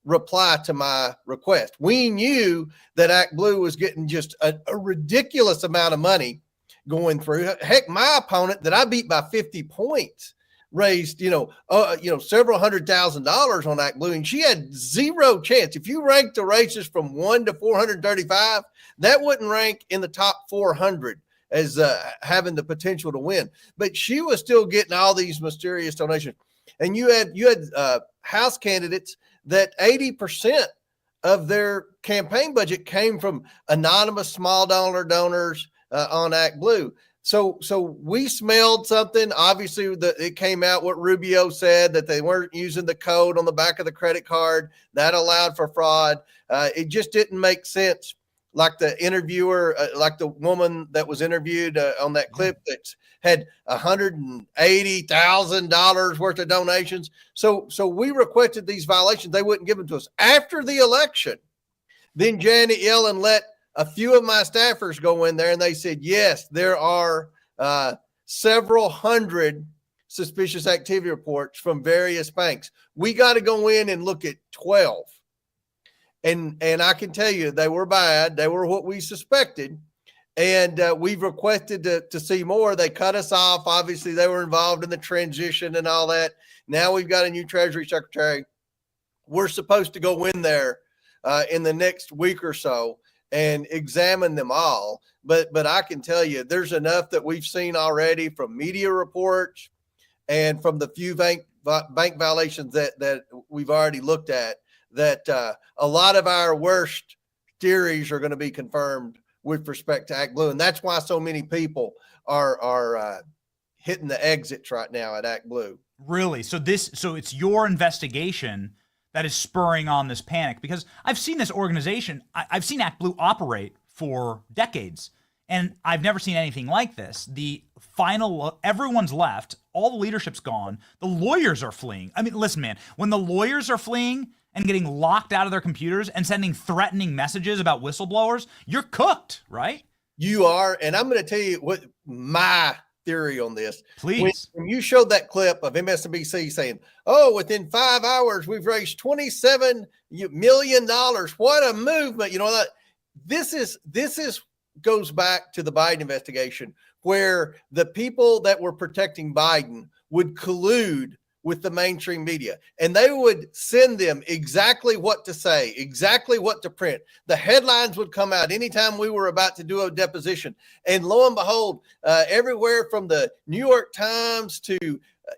S18: reply to my request. We knew that ActBlue was getting just a ridiculous amount of money going through. Heck, my opponent that I beat by 50 points raised, several $100,000 on ActBlue, and she had zero chance. If you ranked the races from 1 to 435, that wouldn't rank in the top 400 as having the potential to win. But she was still getting all these mysterious donations. And you had House candidates that 80% of their campaign budget came from anonymous small dollar donors on ActBlue. So we smelled something. Obviously, it came out what Rubio said, that they weren't using the code on the back of the credit card. That allowed for fraud. It just didn't make sense. Like the interviewer, like the woman that was interviewed on that clip that had $180,000 worth of donations. So we requested these violations. They wouldn't give them to us. After the election, then Janet Yellen let a few of my staffers go in there, and they said, yes, there are several hundred suspicious activity reports from various banks. We got to go in and look at 12. And I can tell you they were bad. They were what we suspected. And we've requested to see more. They cut us off. Obviously, they were involved in the transition and all that. Now we've got a new Treasury Secretary. We're supposed to go in there in the next week or so and examine them all. But I can tell you there's enough that we've seen already from media reports and from the few bank violations that we've already looked at, that a lot of our worst theories are going to be confirmed with respect to ActBlue. And that's why so many people are hitting the exits right now at ActBlue.
S7: Really? So it's your investigation that is spurring on this panic? Because I've seen this organization, I've seen ActBlue operate for decades, and I've never seen anything like this. Everyone's left, all the leadership's gone, the lawyers are fleeing. I mean, listen, man, when the lawyers are fleeing and getting locked out of their computers and sending threatening messages about whistleblowers, you're cooked, right?
S18: You are, and I'm going to tell you what my theory on this.
S7: Please.
S18: When you showed that clip of MSNBC saying, oh, within 5 hours, we've raised $27 million. What a movement. You know that this goes back to the Biden investigation, where the people that were protecting Biden would collude with the mainstream media, and they would send them exactly what to say, exactly what to print. The headlines would come out anytime we were about to do a deposition. And lo and behold, everywhere from the New York Times to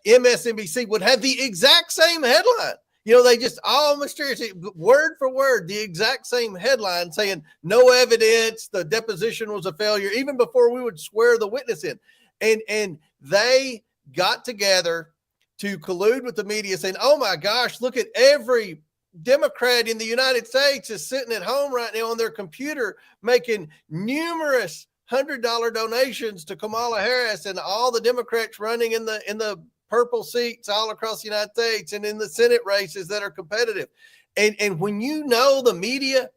S18: MSNBC would have the exact same headline. You know, they just all mysteriously, word for word, the exact same headline saying no evidence, the deposition was a failure, even before we would swear the witness in. And they got together to collude with the media saying, oh my gosh, look at every Democrat in the United States is sitting at home right now on their computer making numerous $100 donations to Kamala Harris, and all the Democrats running in the purple seats all across the United States and in the Senate races that are competitive. And when you know the media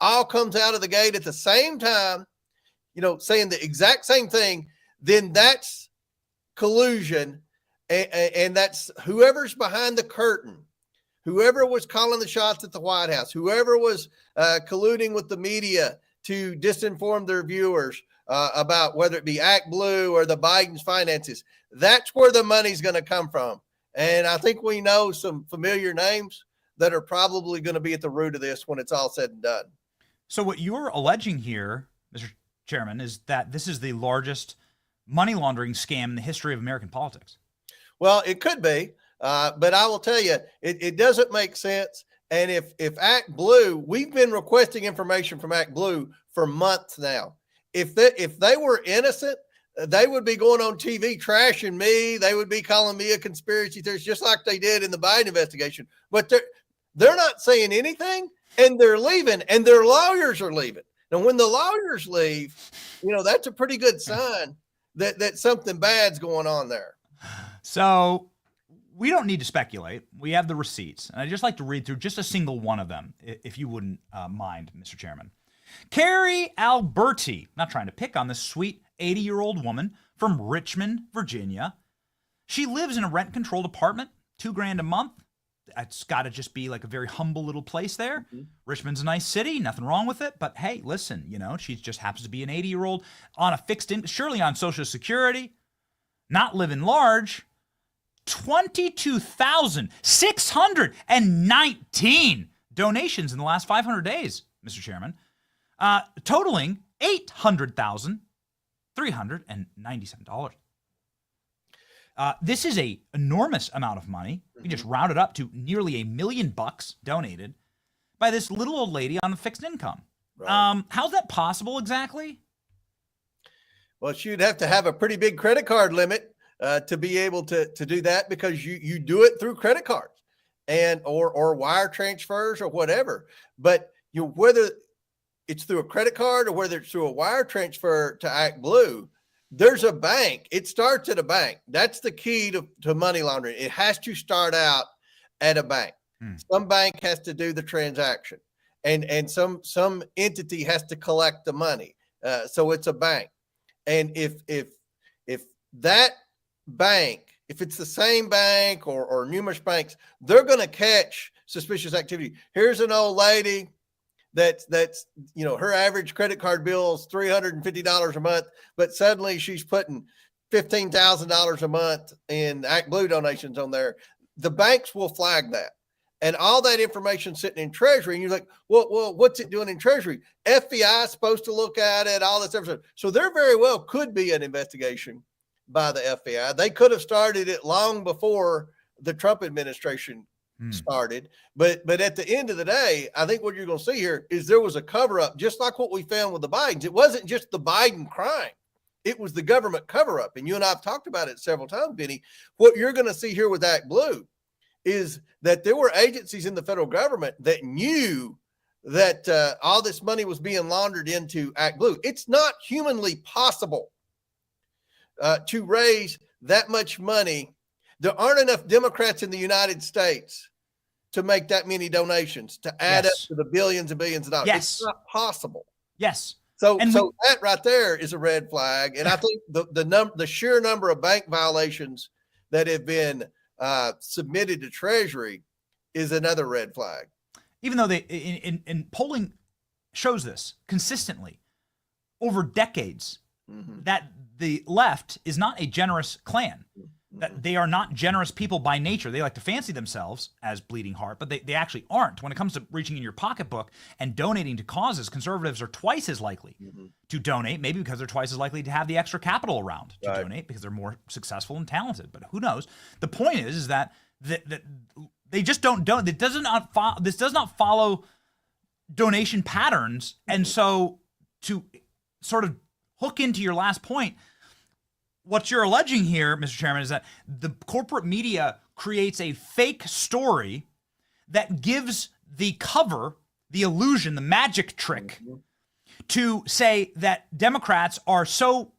S18: all comes out of the gate at the same time, you know, saying the exact same thing, then that's collusion. And that's whoever's behind the curtain, whoever was calling the shots at the White House, whoever was colluding with the media to disinform their viewers about whether it be ActBlue or the Biden's finances. That's where the money's going to come from. And I think we know some familiar names that are probably going to be at the root of this when it's all said and done.
S7: So what you're alleging here, Mr. Chairman, is that this is the largest money laundering scam in the history of American politics.
S18: Well, it could be, but I will tell you, it doesn't make sense. And if ActBlue, we've been requesting information from ActBlue for months now. If they were innocent, they would be going on TV trashing me. They would be calling me a conspiracy theorist, just like they did in the Biden investigation. But they're not saying anything, and they're leaving, and their lawyers are leaving. Now, when the lawyers leave, you know, that's a pretty good sign that something bad's going on there.
S7: So we don't need to speculate. We have the receipts. And I'd just like to read through just a single one of them, if you wouldn't mind, Mr. Chairman. Carrie Alberti, not trying to pick on this sweet 80-year-old woman from Richmond, Virginia. She lives in a rent-controlled apartment, $2,000 a month. It's got to just be like a very humble little place there. Mm-hmm. Richmond's a nice city, nothing wrong with it. But hey, listen, you know, she just happens to be an 80-year-old on a fixed income, surely on Social Security, not living large. 22,619 donations in the last 500 days, Mr. Chairman, totaling $800,397. This is a enormous amount of money. We just rounded up to nearly $1 million donated by this little old lady on the fixed income. Right. How's that possible exactly?
S18: Well, she'd have to have a pretty big credit card limit to be able to do that, because you do it through credit cards and or wire transfers or whatever. But whether it's through a credit card or whether it's through a wire transfer to ActBlue, there's a bank. It starts at a bank. That's the key to money laundering. It has to start out at a bank. Some bank has to do the transaction, and some entity has to collect the money. So it's a bank. And if that bank, if it's the same bank or numerous banks, they're going to catch suspicious activity. Here's an old lady that's her average credit card bill is $350 a month, but suddenly she's putting $15,000 a month in ActBlue donations on there. The banks will flag that. And all that information sitting in Treasury, and you're like, well, what's it doing in Treasury? FBI is supposed to look at it, all this stuff. So there very well could be an investigation by the FBI. They could have started it long before the Trump administration started. But at the end of the day, I think what you're going to see here is there was a cover-up, just like what we found with the Bidens. It wasn't just the Biden crime. It was the government cover-up. And you and I have talked about it several times, Benny. What you're going to see here with ActBlue is that there were agencies in the federal government that knew that all this money was being laundered into ActBlue. It's not humanly possible to raise that much money. There aren't enough Democrats in the United States to make that many donations, to add up to the billions and billions of dollars.
S7: Yes.
S18: It's not possible.
S7: Yes.
S18: So that right there is a red flag. And I think the sheer number of bank violations that have been submitted to Treasury is another red flag.
S7: Even though they in polling shows this consistently over decades, that the left is not a generous clan, that they are not generous people by nature. They like to fancy themselves as bleeding heart, but they actually aren't. When it comes to reaching in your pocketbook and donating to causes, conservatives are twice as likely to donate, maybe because they're twice as likely to have the extra capital around to donate because they're more successful and talented. But who knows? The point is that they just don't donate. This does not follow donation patterns. And so to sort of hook into your last point, what you're alleging here, Mr. Chairman, is that the corporate media creates a fake story that gives the cover, the illusion, the magic trick to say that Democrats are so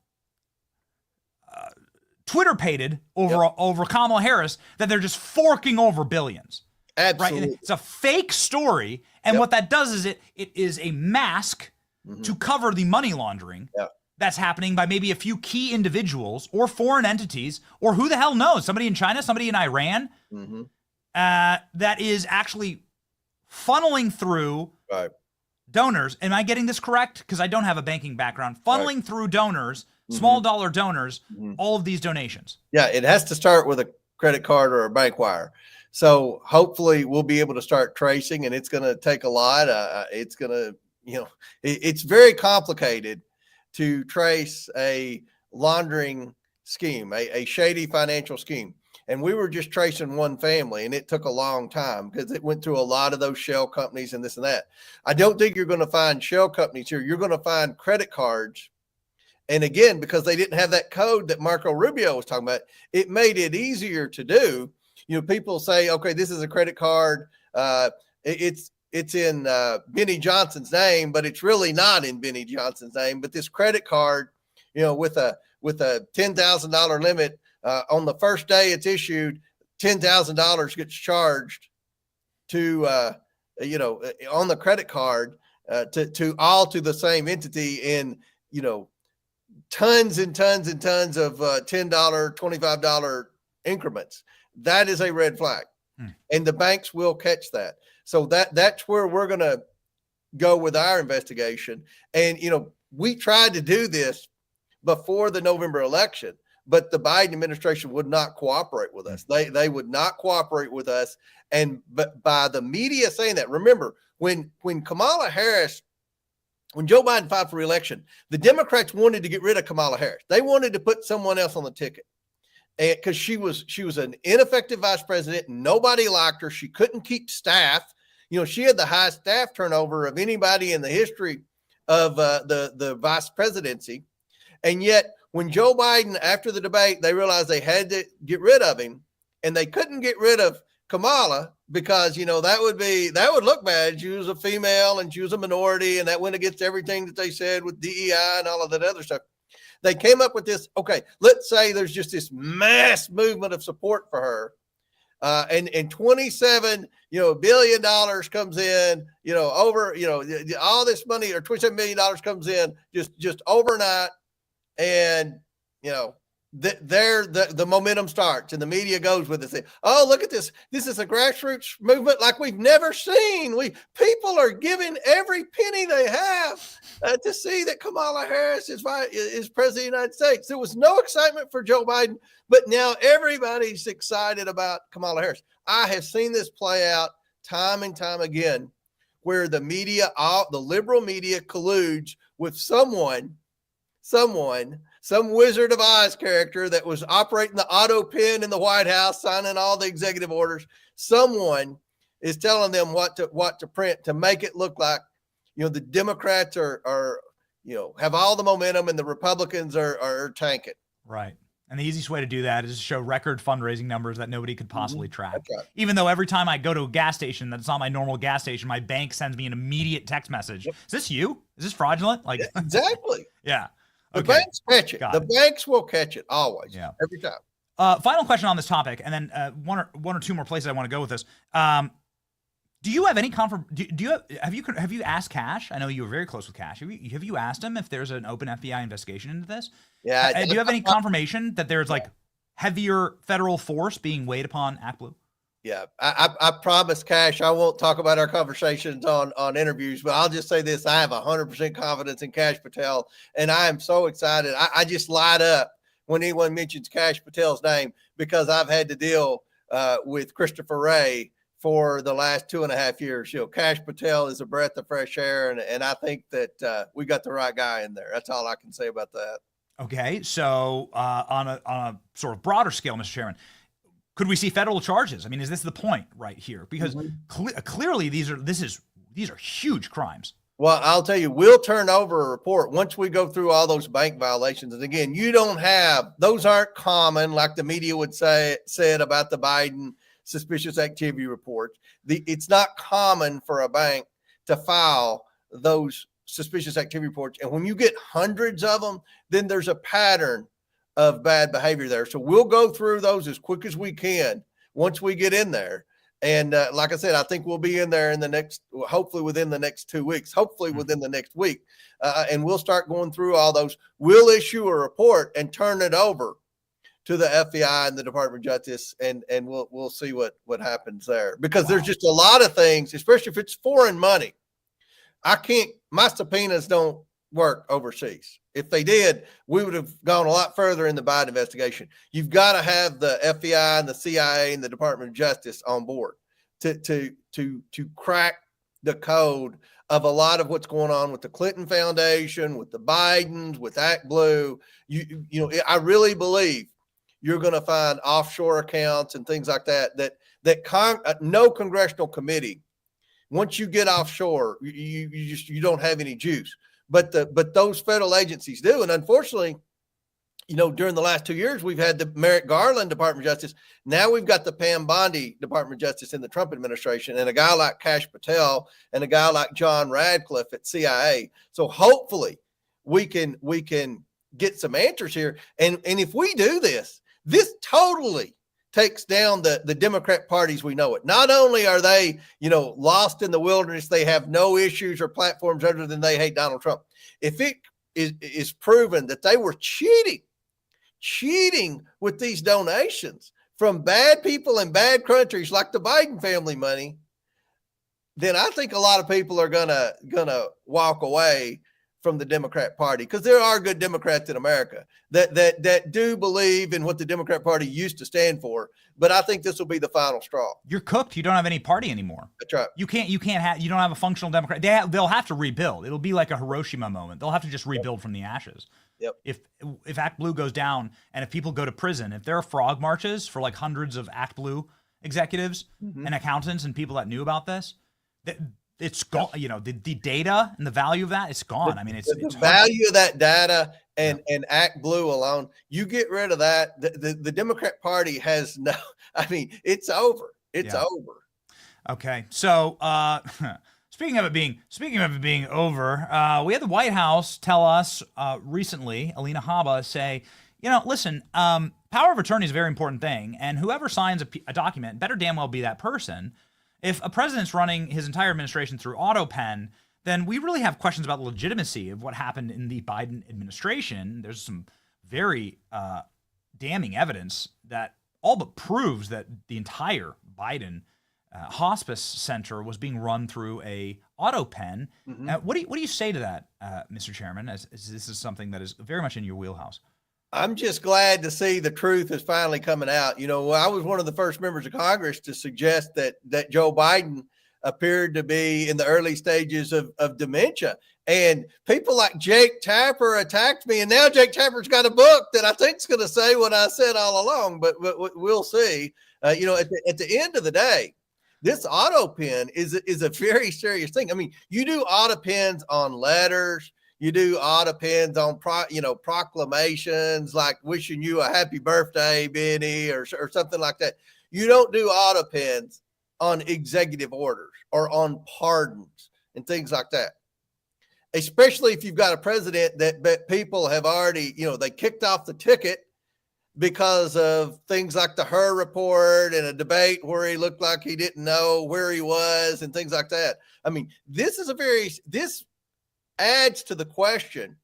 S7: Twitter-pated over Kamala Harris that they're just forking over billions.
S18: Absolutely.
S7: Right? It's a fake story, and what that does is it is a mask to cover the money laundering that's happening by maybe a few key individuals or foreign entities, or who the hell knows, somebody in China, somebody in Iran, that is actually funneling through donors. Am I getting this correct? Because I don't have a banking background. Funneling through donors, small dollar donors, all of these donations.
S18: Yeah, it has to start with a credit card or a bank wire. So hopefully we'll be able to start tracing, and it's going to take a lot. It's going to, it's very complicated to trace a laundering scheme, a shady financial scheme. And we were just tracing one family, and it took a long time because it went through a lot of those shell companies and this and that. I don't think you're going to find shell companies here. You're going to find credit cards. And again, because they didn't have that code that Marco Rubio was talking about, it made it easier to do. People say, okay, this is a credit card. It's in Benny Johnson's name, but it's really not in Benny Johnson's name. But this credit card, with a $10,000 limit, on the first day it's issued, $10,000 gets charged to on the credit card to all to the same entity in tons and tons and tons of $10, $25 increments. That is a red flag, and the banks will catch that. So that's where we're going to go with our investigation. And, we tried to do this before the November election, but the Biden administration would not cooperate with us. They would not cooperate with us. But by the media saying that, remember, when Kamala Harris, when Joe Biden filed for re-election, the Democrats wanted to get rid of Kamala Harris. They wanted to put someone else on the ticket. And because she was an ineffective vice president, nobody liked her. She couldn't keep staff. She had the highest staff turnover of anybody in the history of the vice presidency. And yet, when Joe Biden, after the debate, they realized they had to get rid of him, and they couldn't get rid of Kamala because, that would look bad. She was a female and she was a minority, and that went against everything that they said with DEI and all of that other stuff. They came up with this. Okay, let's say there's just this mass movement of support for her. And $27 billion comes in, over, all this money, or $27 million comes in just overnight. And, the momentum starts and the media goes with it. Oh, look at this. This is a grassroots movement like we've never seen. People are giving every penny they have to see that Kamala Harris is president of the United States. There was no excitement for Joe Biden, but now everybody's excited about Kamala Harris. I have seen this play out time and time again, where the media, the liberal media, colludes with some Wizard of Oz character that was operating the auto pen in the White House, signing all the executive orders. Someone is telling them what to print to make it look like, the Democrats are have all the momentum and the Republicans are tanking.
S7: Right. And the easiest way to do that is to show record fundraising numbers that nobody could possibly track.
S18: Right.
S7: Even though every time I go to a gas station that's not my normal gas station, my bank sends me an immediate text message. Yep. Is this you? Is this fraudulent? Like
S18: exactly.
S7: Yeah.
S18: The banks catch it. The banks will catch it always.
S7: Yeah.
S18: Every time.
S7: Final question on this topic, and then one or two more places I want to go with this. Do you have any have you asked Kash? I know you were very close with Kash. Have you asked him if there's an open FBI investigation into this?
S18: Yeah.
S7: Do you have any confirmation that there's like heavier federal force being weighed upon ActBlue?
S18: Yeah, I promise, Kash, I won't talk about our conversations on interviews, but I'll just say this. I have 100% confidence in Kash Patel, and I am so excited. I just light up when anyone mentions Kash Patel's name because I've had to deal with Christopher Wray for the last 2.5 years. Kash Patel is a breath of fresh air, and I think that we got the right guy in there. That's all I can say about that. Okay, so on a sort of broader scale, Mr. Chairman, could we see federal charges? I mean, is this the point right here? Because clearly these are huge crimes. Well, I'll tell you, we'll turn over a report once we go through all those bank violations. And again, those aren't common like the media would said about the Biden suspicious activity reports. It's not common for a bank to file those suspicious activity reports. And when you get hundreds of them, then there's a pattern of bad behavior there. So we'll go through those as quick as we can once we get in there. And like I said, I think we'll be in there hopefully within the next 2 weeks, within the next week. And we'll start going through all those. We'll issue a report and turn it over to the FBI and the Department of Justice. And we'll see what happens there, because there's just a lot of things, especially if it's foreign money. My subpoenas don't work overseas. If they did, we would have gone a lot further in the Biden investigation. You've got to have the FBI and the CIA and the Department of Justice on board to crack the code of a lot of what's going on with the Clinton Foundation, with the Bidens, with ActBlue. I really believe you're going to find offshore accounts and things like that no congressional committee. Once you get offshore, you don't have any juice. But those federal agencies do. And unfortunately, during the last 2 years, we've had the Merrick Garland Department of Justice. Now we've got the Pam Bondi Department of Justice in the Trump administration, and a guy like Kash Patel and a guy like John Radcliffe at CIA. So hopefully we can get some answers here. And if we do this totally takes down the Democrat parties we know it. Not only are they, lost in the wilderness, they have no issues or platforms other than they hate Donald Trump. If it is proven that they were cheating with these donations from bad people in bad countries like the Biden family money, then I think a lot of people are gonna walk away from the Democrat Party, because there are good Democrats in America that do believe in what the Democrat Party used to stand for. But I think this will be the final straw. You're cooked. You don't have any party anymore. That's right. You don't have a functional Democrat. They'll have to rebuild. It'll be like a Hiroshima moment. They'll have to just rebuild from the ashes. Yep. If ActBlue goes down and if people go to prison, if there are frog marches for like hundreds of ActBlue executives and accountants and people that knew about this,
S7: it's gone. You know, the data and the value of that, it's gone. I mean, it's
S18: the value of that data and ActBlue alone. You get rid of that, the Democrat Party has no. I mean, it's over. It's over.
S7: Okay, so speaking of it being over, we had the White House tell us recently, Alina Habba, say, you know, listen, power of attorney is a very important thing, and whoever signs a document better damn well be that person. If a president's running his entire administration through AutoPen, then we really have questions about the legitimacy of what happened in the Biden administration. There's some very damning evidence that all but proves that the entire Biden hospice center was being run through a AutoPen. What do you say to that, Mr. Chairman, as this is something that is very much in your wheelhouse?
S18: I'm just glad to see the truth is finally coming out. You know, I was one of the first members of Congress to suggest that Joe Biden appeared to be in the early stages of dementia. And people like Jake Tapper attacked me. And now Jake Tapper's got a book that I think is going to say what I said all along, but we'll see. You know, at the end of the day, this AutoPen is a very serious thing. I mean, you do AutoPens on letters. You do AutoPens on proclamations like wishing you a happy birthday, Benny, or something like that. You don't do AutoPens on executive orders or on pardons and things like that. Especially if you've got a president that people have already, you know, they kicked off the ticket because of things like the Hur report and a debate where he looked like he didn't know where he was and things like that. I mean, this adds to the question,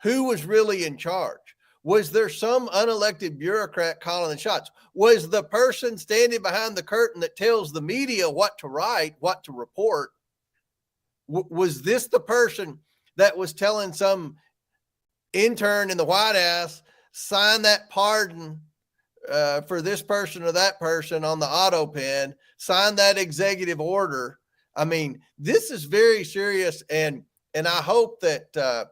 S18: who was really in charge? Was there some unelected bureaucrat calling the shots? Was the person standing behind the curtain that tells the media what to write, what to report? Was this the person that was telling some intern in the White House, sign that pardon for this person or that person on the AutoPen, sign that executive order? I mean, this is very serious, and I hope that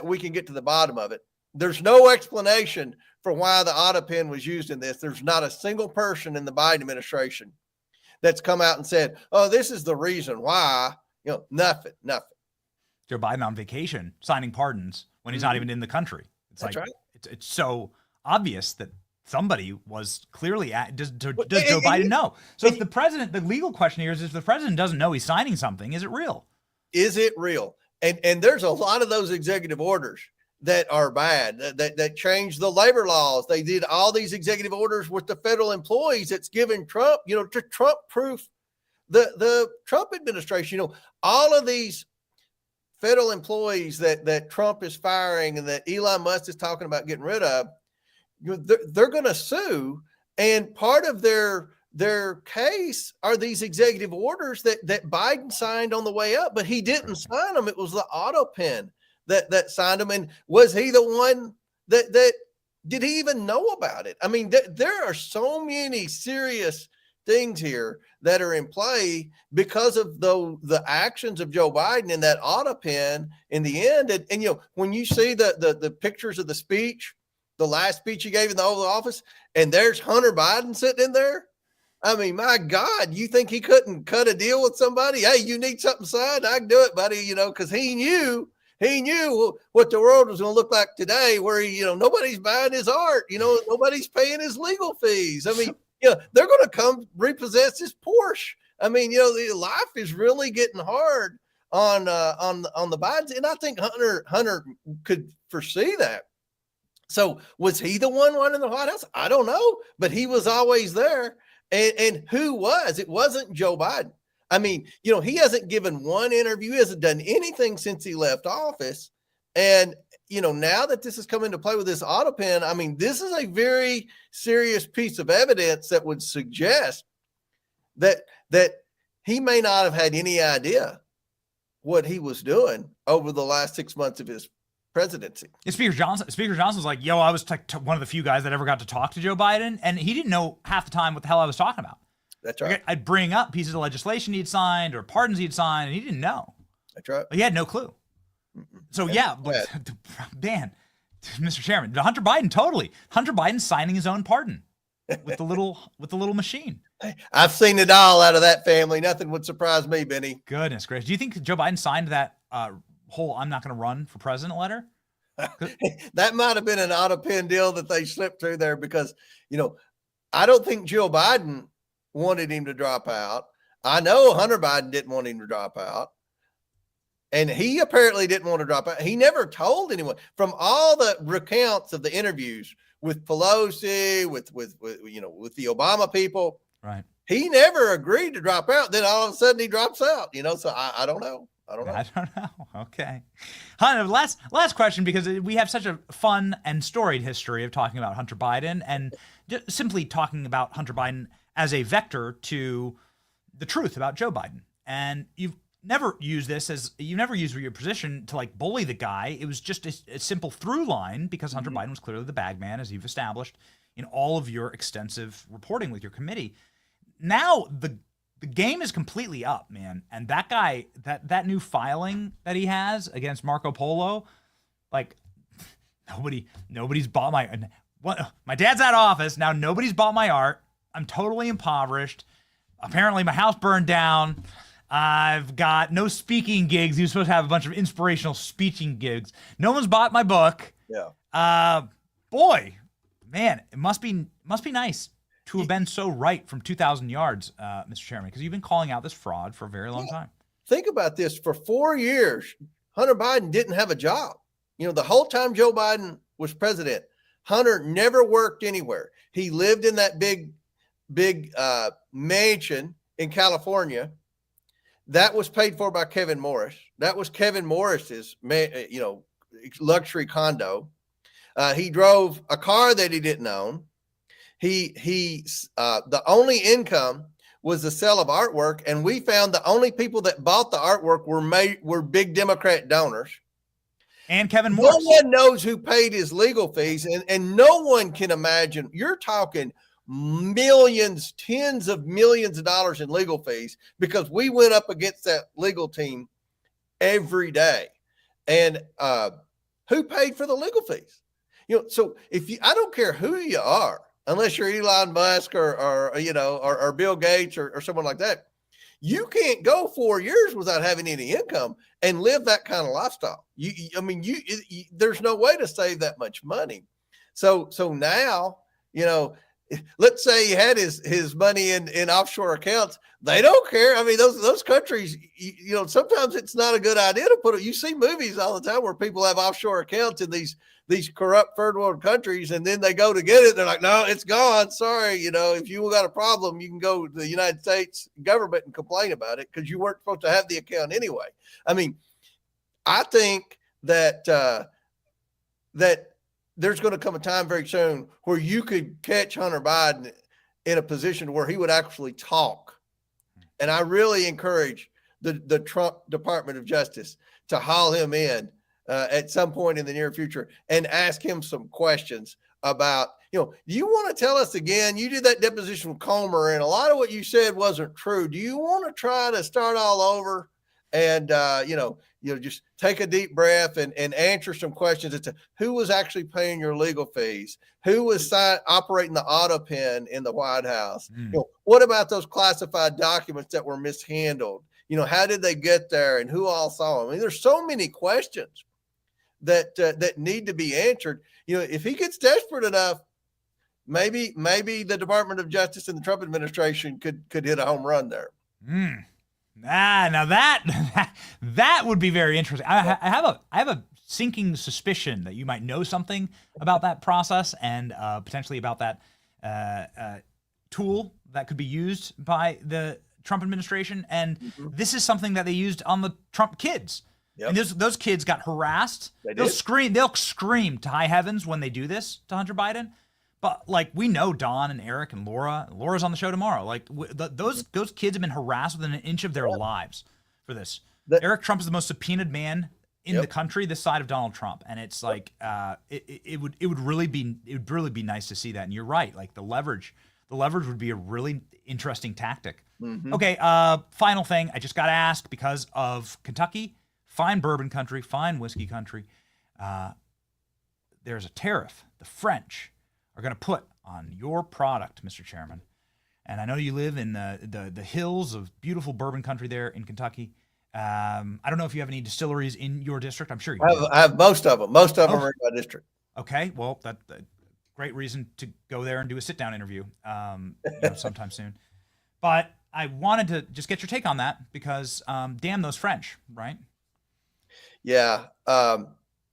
S18: we can get to the bottom of it. There's no explanation for why the AutoPen was used in this. There's not a single person in the Biden administration that's come out and said, oh, this is the reason why. You know, nothing.
S7: Joe Biden on vacation signing pardons when he's not even in the country. That's like, right. It's so obvious that somebody was clearly does Joe Biden know? So if the president, the legal question here is, if the president doesn't know he's signing something, is it real?
S18: Is it real? And there's a lot of those executive orders that are bad, that change the labor laws. They did all these executive orders with the federal employees. It's given Trump, you know, to Trump proof the Trump administration, you know, all of these federal employees that Trump is firing and that Elon Musk is talking about getting rid of, you know, they're going to sue. And part of their case are these executive orders that Biden signed on the way up, but he didn't sign them. It was the AutoPen that signed them. And was he the one that did he even know about it? I mean, there are so many serious things here that are in play because of the actions of Joe Biden and that AutoPen in the end. And you know, when you see the pictures of the speech, the last speech he gave in the Oval Office, and there's Hunter Biden sitting in there. I mean, my God, you think he couldn't cut a deal with somebody? Hey, you need something signed? I can do it, buddy. You know, because he knew what the world was going to look like today, where he, you know, nobody's buying his art. You know, nobody's paying his legal fees. I mean, you know, they're going to come repossess his Porsche. I mean, you know, the life is really getting hard on the Bidens, and I think Hunter could foresee that. So was he the one running the White House? I don't know, but he was always there. And who was? It wasn't Joe Biden. I mean, you know, he hasn't given one interview. He hasn't done anything since he left office. And, you know, now that this has come into play with this AutoPen, I mean, this is a very serious piece of evidence that would suggest that he may not have had any idea what he was doing over the last 6 months of his presidency.
S7: And Speaker Johnson's like, yo, I was one of the few guys that ever got to talk to Joe Biden, and he didn't know half the time what the hell I was talking about.
S18: That's right.
S7: I'd bring up pieces of legislation he'd signed or pardons he'd signed, and he didn't know.
S18: That's right.
S7: He had no clue. So yeah, but man, Mr. Chairman, Hunter Biden signing his own pardon with the little machine.
S18: I've seen it all out of that family. Nothing would surprise me, Benny.
S7: Goodness gracious. Do you think Joe Biden signed that whole "I'm not going to run for president" letter?
S18: That might have been an auto pen deal that they slipped through there because, I don't think Joe Biden wanted him to drop out. I know Hunter Biden didn't want him to drop out. And he apparently didn't want to drop out. He never told anyone. From all the recounts of the interviews with Pelosi, with the Obama people,
S7: right?
S18: He never agreed to drop out. Then all of a sudden he drops out. So I don't know. I don't know.
S7: Okay. Hunter, last question, because we have such a fun and storied history of talking about Hunter Biden and just simply talking about Hunter Biden as a vector to the truth about Joe Biden. And you've never used your position to like bully the guy. It was just a simple through line because Hunter Biden was clearly the bag man, as you've established in all of your extensive reporting with your committee. Now the game is completely up, man. And that guy, that new filing that he has against Marco Polo, like nobody's bought my dad's out of office. Now nobody's bought my art. I'm totally impoverished. Apparently my house burned down. I've got no speaking gigs. He was supposed to have a bunch of inspirational speaking gigs. No one's bought my book.
S18: Yeah.
S7: Boy, man, it must be nice to have been so right from 2,000 yards, Mr. Chairman, because you've been calling out this fraud for a very long time.
S18: Think about this. For 4 years, Hunter Biden didn't have a job. The whole time Joe Biden was president, Hunter never worked anywhere. He lived in that big mansion in California that was paid for by Kevin Morris. That was Kevin Morris's, luxury condo. He drove a car that he didn't own. The only income was the sale of artwork, and we found the only people that bought the artwork were big Democrat donors.
S7: And Kevin Morris.
S18: No one knows who paid his legal fees, and no one can imagine. You're talking millions, tens of millions of dollars in legal fees because we went up against that legal team every day. And who paid for the legal fees? So I don't care who you are, unless you're Elon Musk or Bill Gates or someone like that, you can't go 4 years without having any income and live that kind of lifestyle. There's no way to save that much money. So now, let's say he had his money in offshore accounts. They don't care. Those countries, sometimes it's not a good idea to put it. You see movies all the time where people have offshore accounts in these corrupt third world countries, and then they go to get it. They're like, no, it's gone. Sorry. If you got a problem, you can go to the United States government and complain about it because you weren't supposed to have the account anyway. I think that there's going to come a time very soon where you could catch Hunter Biden in a position where he would actually talk. And I really encourage the Trump Department of Justice to haul him in at some point in the near future and ask him some questions about, do you want to tell us again? You did that deposition with Comer, and a lot of what you said wasn't true. Do you want to try to start all over and, just take a deep breath and answer some questions as to who was actually paying your legal fees, who was operating the auto pen in the White House? What about those classified documents that were mishandled? How did they get there and who all saw them? There's so many questions that need to be answered. If he gets desperate enough, maybe the Department of Justice and the Trump administration could hit a home run there.
S7: Now that would be very interesting. I have a sinking suspicion that you might know something about that process and potentially about that tool that could be used by the Trump administration. And this is something that they used on the Trump kids. Yep. And those kids got harassed. They'll scream to high heavens when they do this to Hunter Biden. But we know Don and Eric and Laura's on the show tomorrow. Those kids have been harassed within an inch of their lives for this. Eric Trump is the most subpoenaed man in the country this side of Donald Trump, and it's it would really be nice to see that. And you're right, the leverage would be a really interesting tactic. Okay, final thing, I just got to ask because of Kentucky, fine bourbon country, fine whiskey country. There's a tariff the French are going to put on your product, Mr. Chairman. And I know you live in the hills of beautiful bourbon country there in Kentucky. I don't know if you have any distilleries in your district. I'm sure you do.
S18: I have most of them. Most of them are in my district.
S7: Okay, well, that's a great reason to go there and do a sit-down interview sometime soon. But I wanted to just get your take on that because damn those French, right?
S18: Yeah,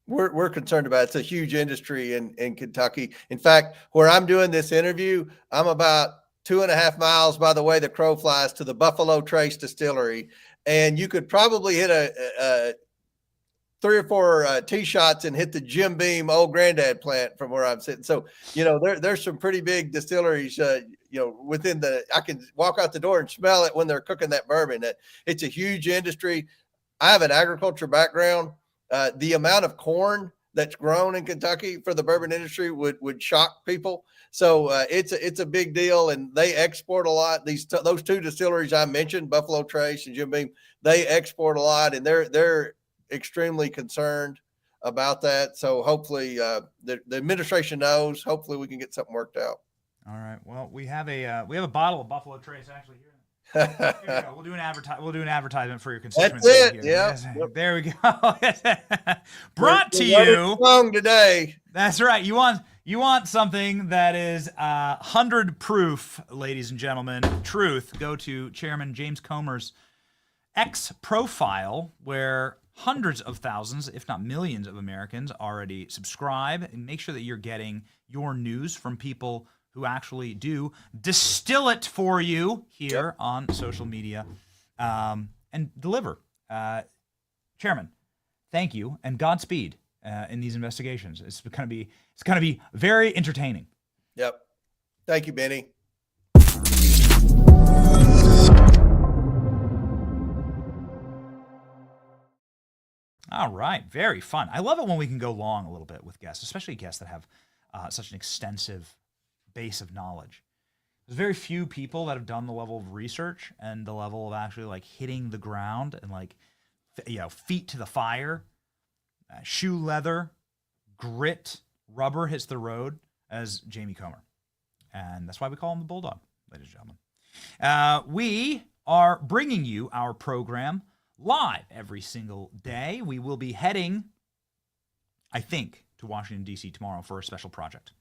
S18: we're concerned about it. It's a huge industry in Kentucky. In fact, where I'm doing this interview, I'm about 2.5 miles by the way the crow flies to the Buffalo Trace Distillery, and you could probably hit a 3 or 4 tee shots and hit the Jim Beam old granddad plant from where I'm sitting. So, there's some pretty big distilleries, within I can walk out the door and smell it when they're cooking that bourbon. It's a huge industry. I have an agriculture background. The amount of corn that's grown in Kentucky for the bourbon industry would shock people. So it's a big deal, and they export a lot. Those 2 distilleries I mentioned, Buffalo Trace and Jim Beam, they export a lot, and they're extremely concerned about that. So hopefully the administration knows. Hopefully we can get something worked out.
S7: All right. Well, we have a bottle of Buffalo Trace actually here. Here we go. We'll do an advertisement for your constituency.
S18: That's it.
S7: Here.
S18: Yeah.
S7: Yes. There we go. Brought to you
S18: strong today.
S7: That's right. You want something that is 100 proof, ladies and gentlemen. Truth. Go to Chairman James Comer's X profile, where hundreds of thousands, if not millions, of Americans already subscribe, and make sure that you're getting your news from people who actually do distill it for you here on social media and deliver. Chairman, thank you and Godspeed in these investigations. It's going to be very entertaining.
S18: Yep. Thank you, Benny.
S7: All right, very fun. I love it when we can go long a little bit with guests, especially guests that have such an extensive base of knowledge. There's very few people that have done the level of research and the level of actually hitting the ground and feet to the fire, shoe leather, grit, rubber hits the road as Jamie Comer. And that's why we call him the Bulldog, ladies and gentlemen. We are bringing you our program live every single day. We will be heading, I think, to Washington, D.C. tomorrow for a special project.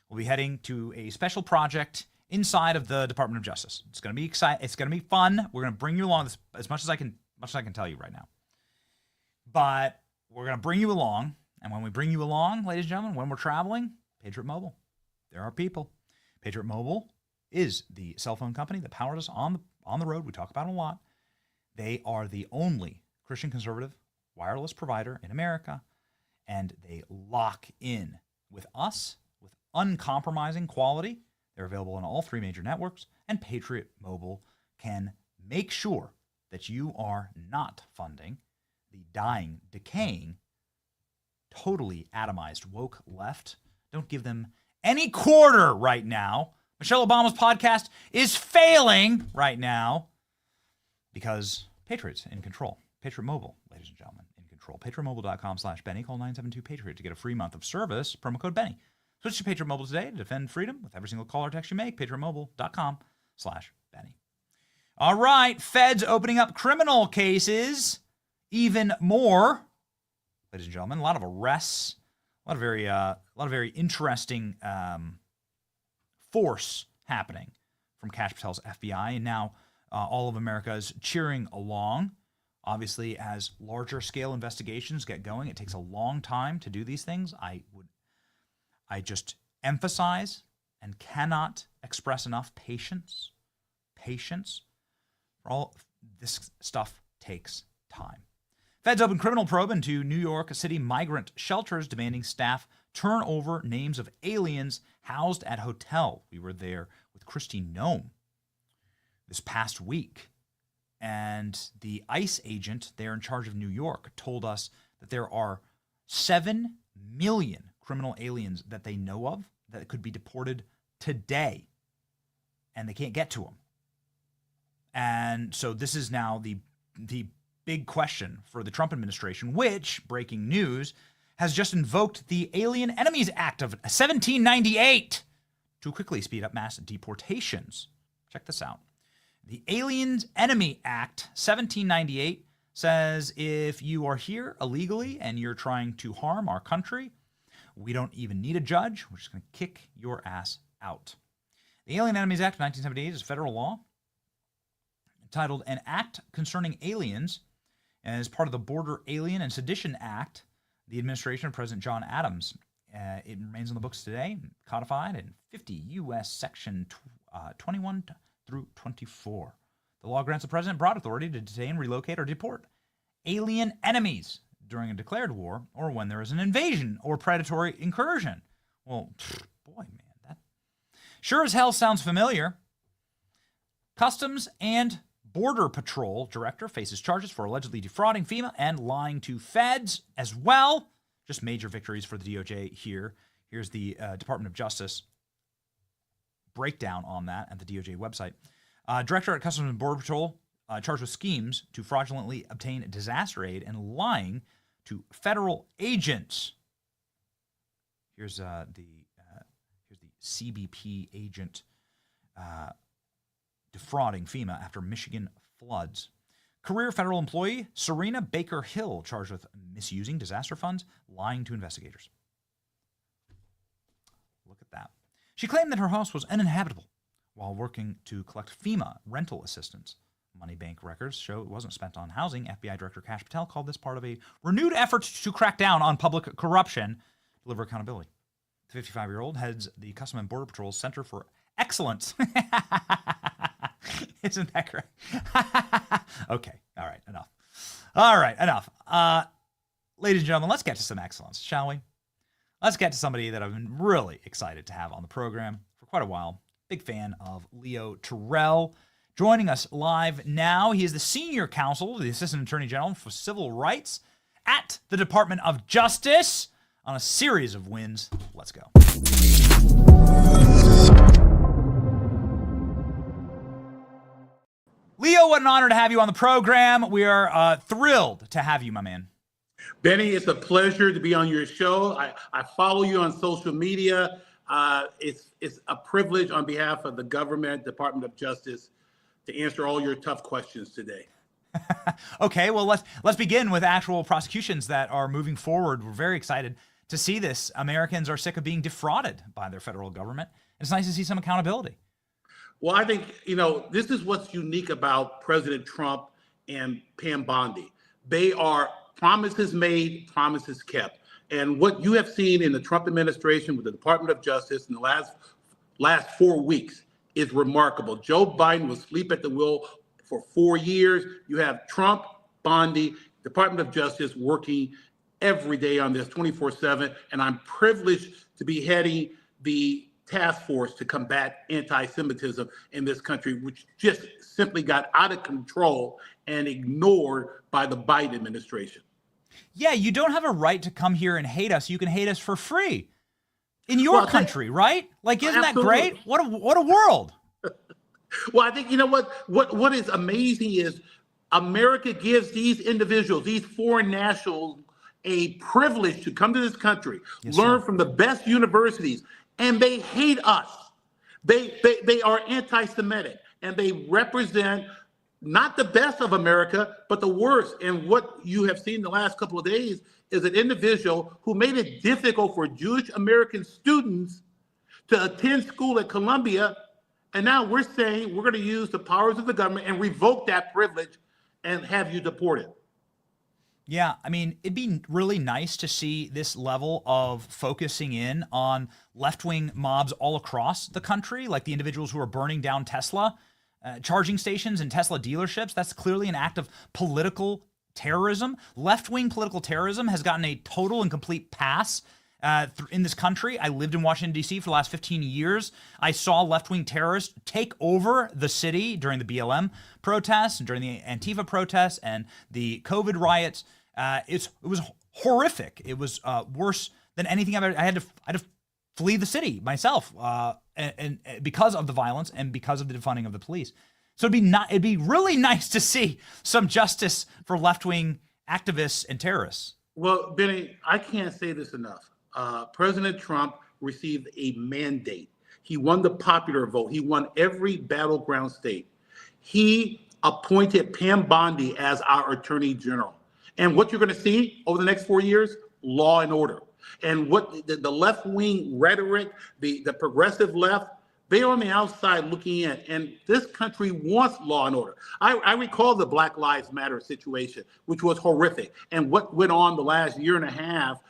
S7: We'll be heading to a special project inside of the Department of Justice. It's going to be exciting. It's going to be fun. We're going to bring you along as much as I can tell you right now. But we're going to bring you along. And when we bring you along, ladies and gentlemen, when we're traveling, Patriot Mobile. There are people. Patriot Mobile is the cell phone company that powers us on the road. We talk about it a lot. They are the only Christian conservative wireless provider in America, and they lock in with us with uncompromising quality. They're available on all 3 major networks, and Patriot Mobile can make sure that you are not funding the dying, decaying, totally atomized woke left. Don't give them any quarter right now. Michelle Obama's podcast is failing right now because Patriot's in control. Patriot Mobile, ladies and gentlemen, in control. PatriotMobile.com/Benny. Call 972-PATRIOT to get a free month of service. Promo code Benny. Switch to Patriot Mobile today to defend freedom with every single call or text you make. PatriotMobile.com/Benny. All right, Feds opening up criminal cases even more. Ladies and gentlemen, a lot of arrests, a lot of very interesting force happening from Kash Patel's FBI, and now all of America is cheering along. Obviously, as larger scale investigations get going, it takes a long time to do these things. I just emphasize and cannot express enough patience. Patience. For all this stuff takes time. Feds open criminal probe into New York City migrant shelters demanding staff turn over names of aliens housed at hotel. We were there with Christy Noem this past week. And the ICE agent there in charge of New York told us that there are 7 million criminal aliens that they know of that could be deported today. And they can't get to them. And so this is now the big question for the Trump administration, which, breaking news, has just invoked the Alien Enemies Act of 1798 to quickly speed up mass deportations. Check this out. The Aliens Enemy Act, 1798, says if you are here illegally and you're trying to harm our country, we don't even need a judge. We're just going to kick your ass out. The Alien Enemies Act of 1978 is federal law entitled An Act Concerning Aliens, and is part of the Border Alien and Sedition Act, the administration of President John Adams. It remains on the books today, codified in 50 U.S. Section 21 through 24. The law grants the president broad authority to detain, relocate, or deport alien enemies during a declared war or when there is an invasion or predatory incursion. Well, boy, man, that sure as hell sounds familiar. Customs and Border Patrol Director faces charges for allegedly defrauding FEMA and lying to feds as well. Just major victories for the DOJ here. Here's the Department of Justice breakdown on that at the DOJ website. Director at Customs and Border Patrol charged with schemes to fraudulently obtain disaster aid and lying to federal agents. Here's the CBP agent defrauding FEMA after Michigan floods. Career federal employee Serena Baker Hill charged with misusing disaster funds, lying to investigators. Look at that. She claimed that her house was uninhabitable while working to collect FEMA rental assistance. Money bank records show it wasn't spent on housing. FBI Director Kash called this part of a renewed effort to crack down on public corruption, deliver accountability. The 55-year-old heads the Customs and Border Patrol Center for Excellence. Isn't that great? Okay. All right. Enough. All right. Enough. Ladies and gentlemen, let's get to some excellence, shall we? Let's get to somebody that I've been really excited to have on the program for quite a while. Big fan of Leo Terrell. Joining us live now, he is the Senior Counsel to the Assistant Attorney General for Civil Rights at the Department of Justice on a series of wins. Let's go. Leo, what an honor to have you on the program. We are thrilled to have you, my man.
S17: Benny, it's a pleasure to be on your show. I follow you on social media. It's a privilege on behalf of the government, Department of Justice, to answer all your tough questions today.
S7: Okay, well, let's begin with actual prosecutions that are moving forward. We're very excited to see this. Americans are sick of being defrauded by their federal government. It's nice to see some accountability.
S17: Well, I think, this is what's unique about President Trump and Pam Bondi. They are promises made, promises kept. And what you have seen in the Trump administration with the Department of Justice in the last 4 weeks is remarkable. Joe Biden was asleep at the wheel for 4 years. You have Trump, Bondi, Department of Justice working every day on this 24/7. And I'm privileged to be heading the task force to combat anti-Semitism in this country, which just simply got out of control and ignored by the Biden administration.
S7: Yeah, you don't have a right to come here and hate us. You can hate us for free in your country, right? Like, isn't that great? What a world.
S17: Well, I think, what is amazing is America gives these individuals, these foreign nationals, a privilege to come to this country, learn from the best universities, and they hate us. They are anti-Semitic, and they represent not the best of America, but the worst. And what you have seen the last couple of days is an individual who made it difficult for Jewish American students to attend school at Columbia. And now we're saying we're going to use the powers of the government and revoke that privilege and have you deported.
S7: Yeah, I mean, it'd be really nice to see this level of focusing in on left-wing mobs all across the country, like the individuals who are burning down Tesla charging stations and Tesla dealerships. That's clearly an act of political terrorism. Left-wing political terrorism has gotten a total and complete pass in this country. I lived in Washington, D.C. for the last 15 years. I saw left-wing terrorists take over the city during the BLM protests and during the Antifa protests and the COVID riots. It was horrific. It was worse than anything I've ever. I had to flee the city myself, and because of the violence and because of the defunding of the police. So it'd be really nice to see some justice for left-wing activists and terrorists.
S17: Well, Benny, I can't say this enough. President Trump received a mandate. He won the popular vote. He won every battleground state. He appointed Pam Bondi as our attorney general. And what you're going to see over the next 4 years, law and order. And what the left-wing rhetoric, the progressive left, they're on the outside looking in. And this country wants law and order. I recall the Black Lives Matter situation, which was horrific. And what went on the last year and a half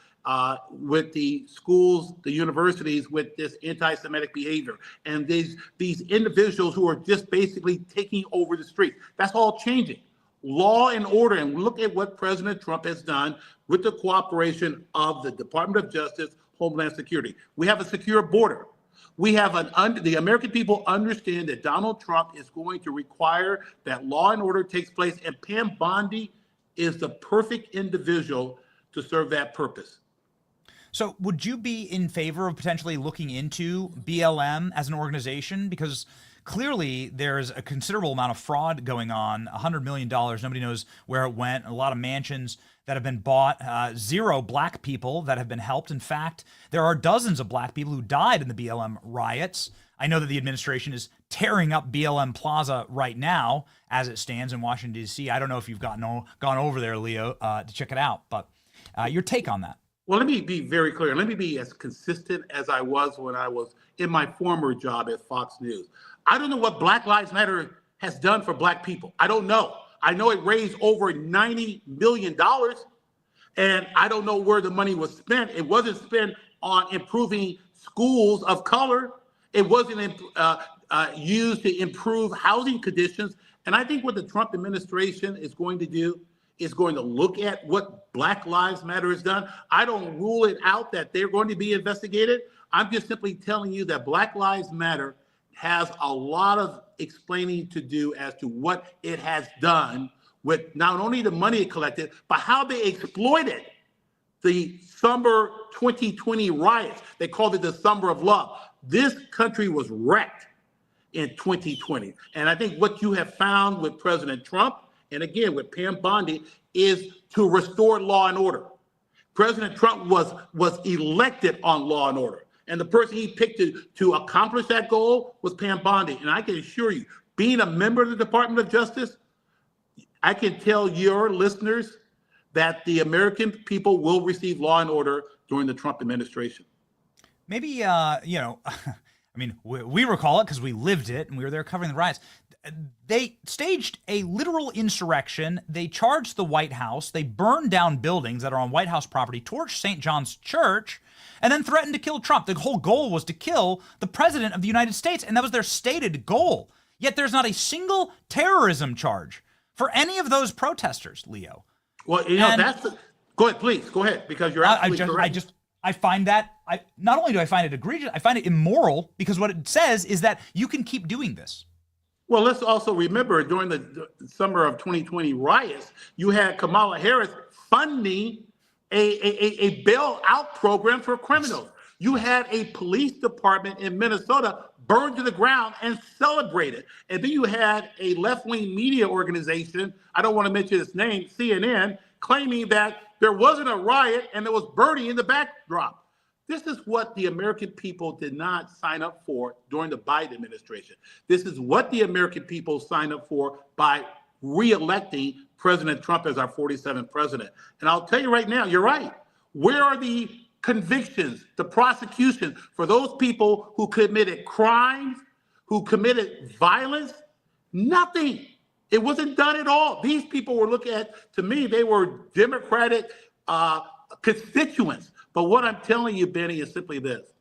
S17: with the schools, the universities, with this anti-Semitic behavior, and these individuals who are just basically taking over the street. That's all changing. Law and order, and look at what President Trump has done with the cooperation of the Department of Justice, Homeland Security. We have a secure border. We have the American people understand that Donald Trump is going to require that law and order takes place, and Pam Bondi is the perfect individual to serve that purpose.
S7: So would you be in favor of potentially looking into BLM as an organization? Because clearly there's a considerable amount of fraud going on, $100 million. Nobody knows where it went. A lot of mansions that have been bought, 0 black people that have been helped. In fact, there are dozens of black people who died in the BLM riots. I know that the administration is tearing up BLM Plaza right now as it stands in Washington, D.C. I don't know if you've gone over there, Leo, to check it out, but your take on that.
S17: Well, let me be very clear. Let me be as consistent as I was when I was in my former job at Fox News. I don't know what Black Lives Matter has done for black people. I don't know. I know it raised over $90 million, and I don't know where the money was spent. It wasn't spent on improving schools of color. It wasn't used to improve housing conditions. And I think what the Trump administration is going to do is going to look at what Black Lives Matter has done. I don't rule it out that they're going to be investigated. I'm just simply telling you that Black Lives Matter has a lot of explaining to do as to what it has done with not only the money it collected, but how they exploited the summer 2020 riots. They called it the summer of love. This country was wrecked in 2020. And I think what you have found with President Trump, and again with Pam Bondi, is to restore law and order. President Trump was elected on law and order. And the person he picked to accomplish that goal was Pam Bondi. And I can assure you, being a member of the Department of Justice, I can tell your listeners that the American people will receive law and order during the Trump administration.
S7: Maybe, I mean, we recall it because we lived it and we were there covering the riots. They staged a literal insurrection. They charged the White House. They burned down buildings that are on White House property, torched St. John's Church, and then threatened to kill Trump. The whole goal was to kill the president of the United States, and that was their stated goal. Yet there's not a single terrorism charge for any of those protesters, Leo.
S17: Well, go ahead, please, go ahead, because you're absolutely correct.
S7: I find that, not only do I find it egregious, I find it immoral, because what it says is that you can keep doing this.
S17: Well, let's also remember during the summer of 2020 riots, you had Kamala Harris funding a bailout program for criminals. You had a police department in Minnesota burned to the ground and celebrated. And then you had a left-wing media organization, I don't want to mention its name, CNN, claiming that there wasn't a riot and there was burning in the backdrop. This is what the American people did not sign up for during the Biden administration. This is what the American people signed up for by re-electing President Trump as our 47th president. And I'll tell you right now, you're right. Where are the convictions, the prosecution for those people who committed crimes, who committed violence? Nothing. It wasn't done at all. These people were looking at, to me, they were Democratic constituents. But what I'm telling you, Benny, is simply this.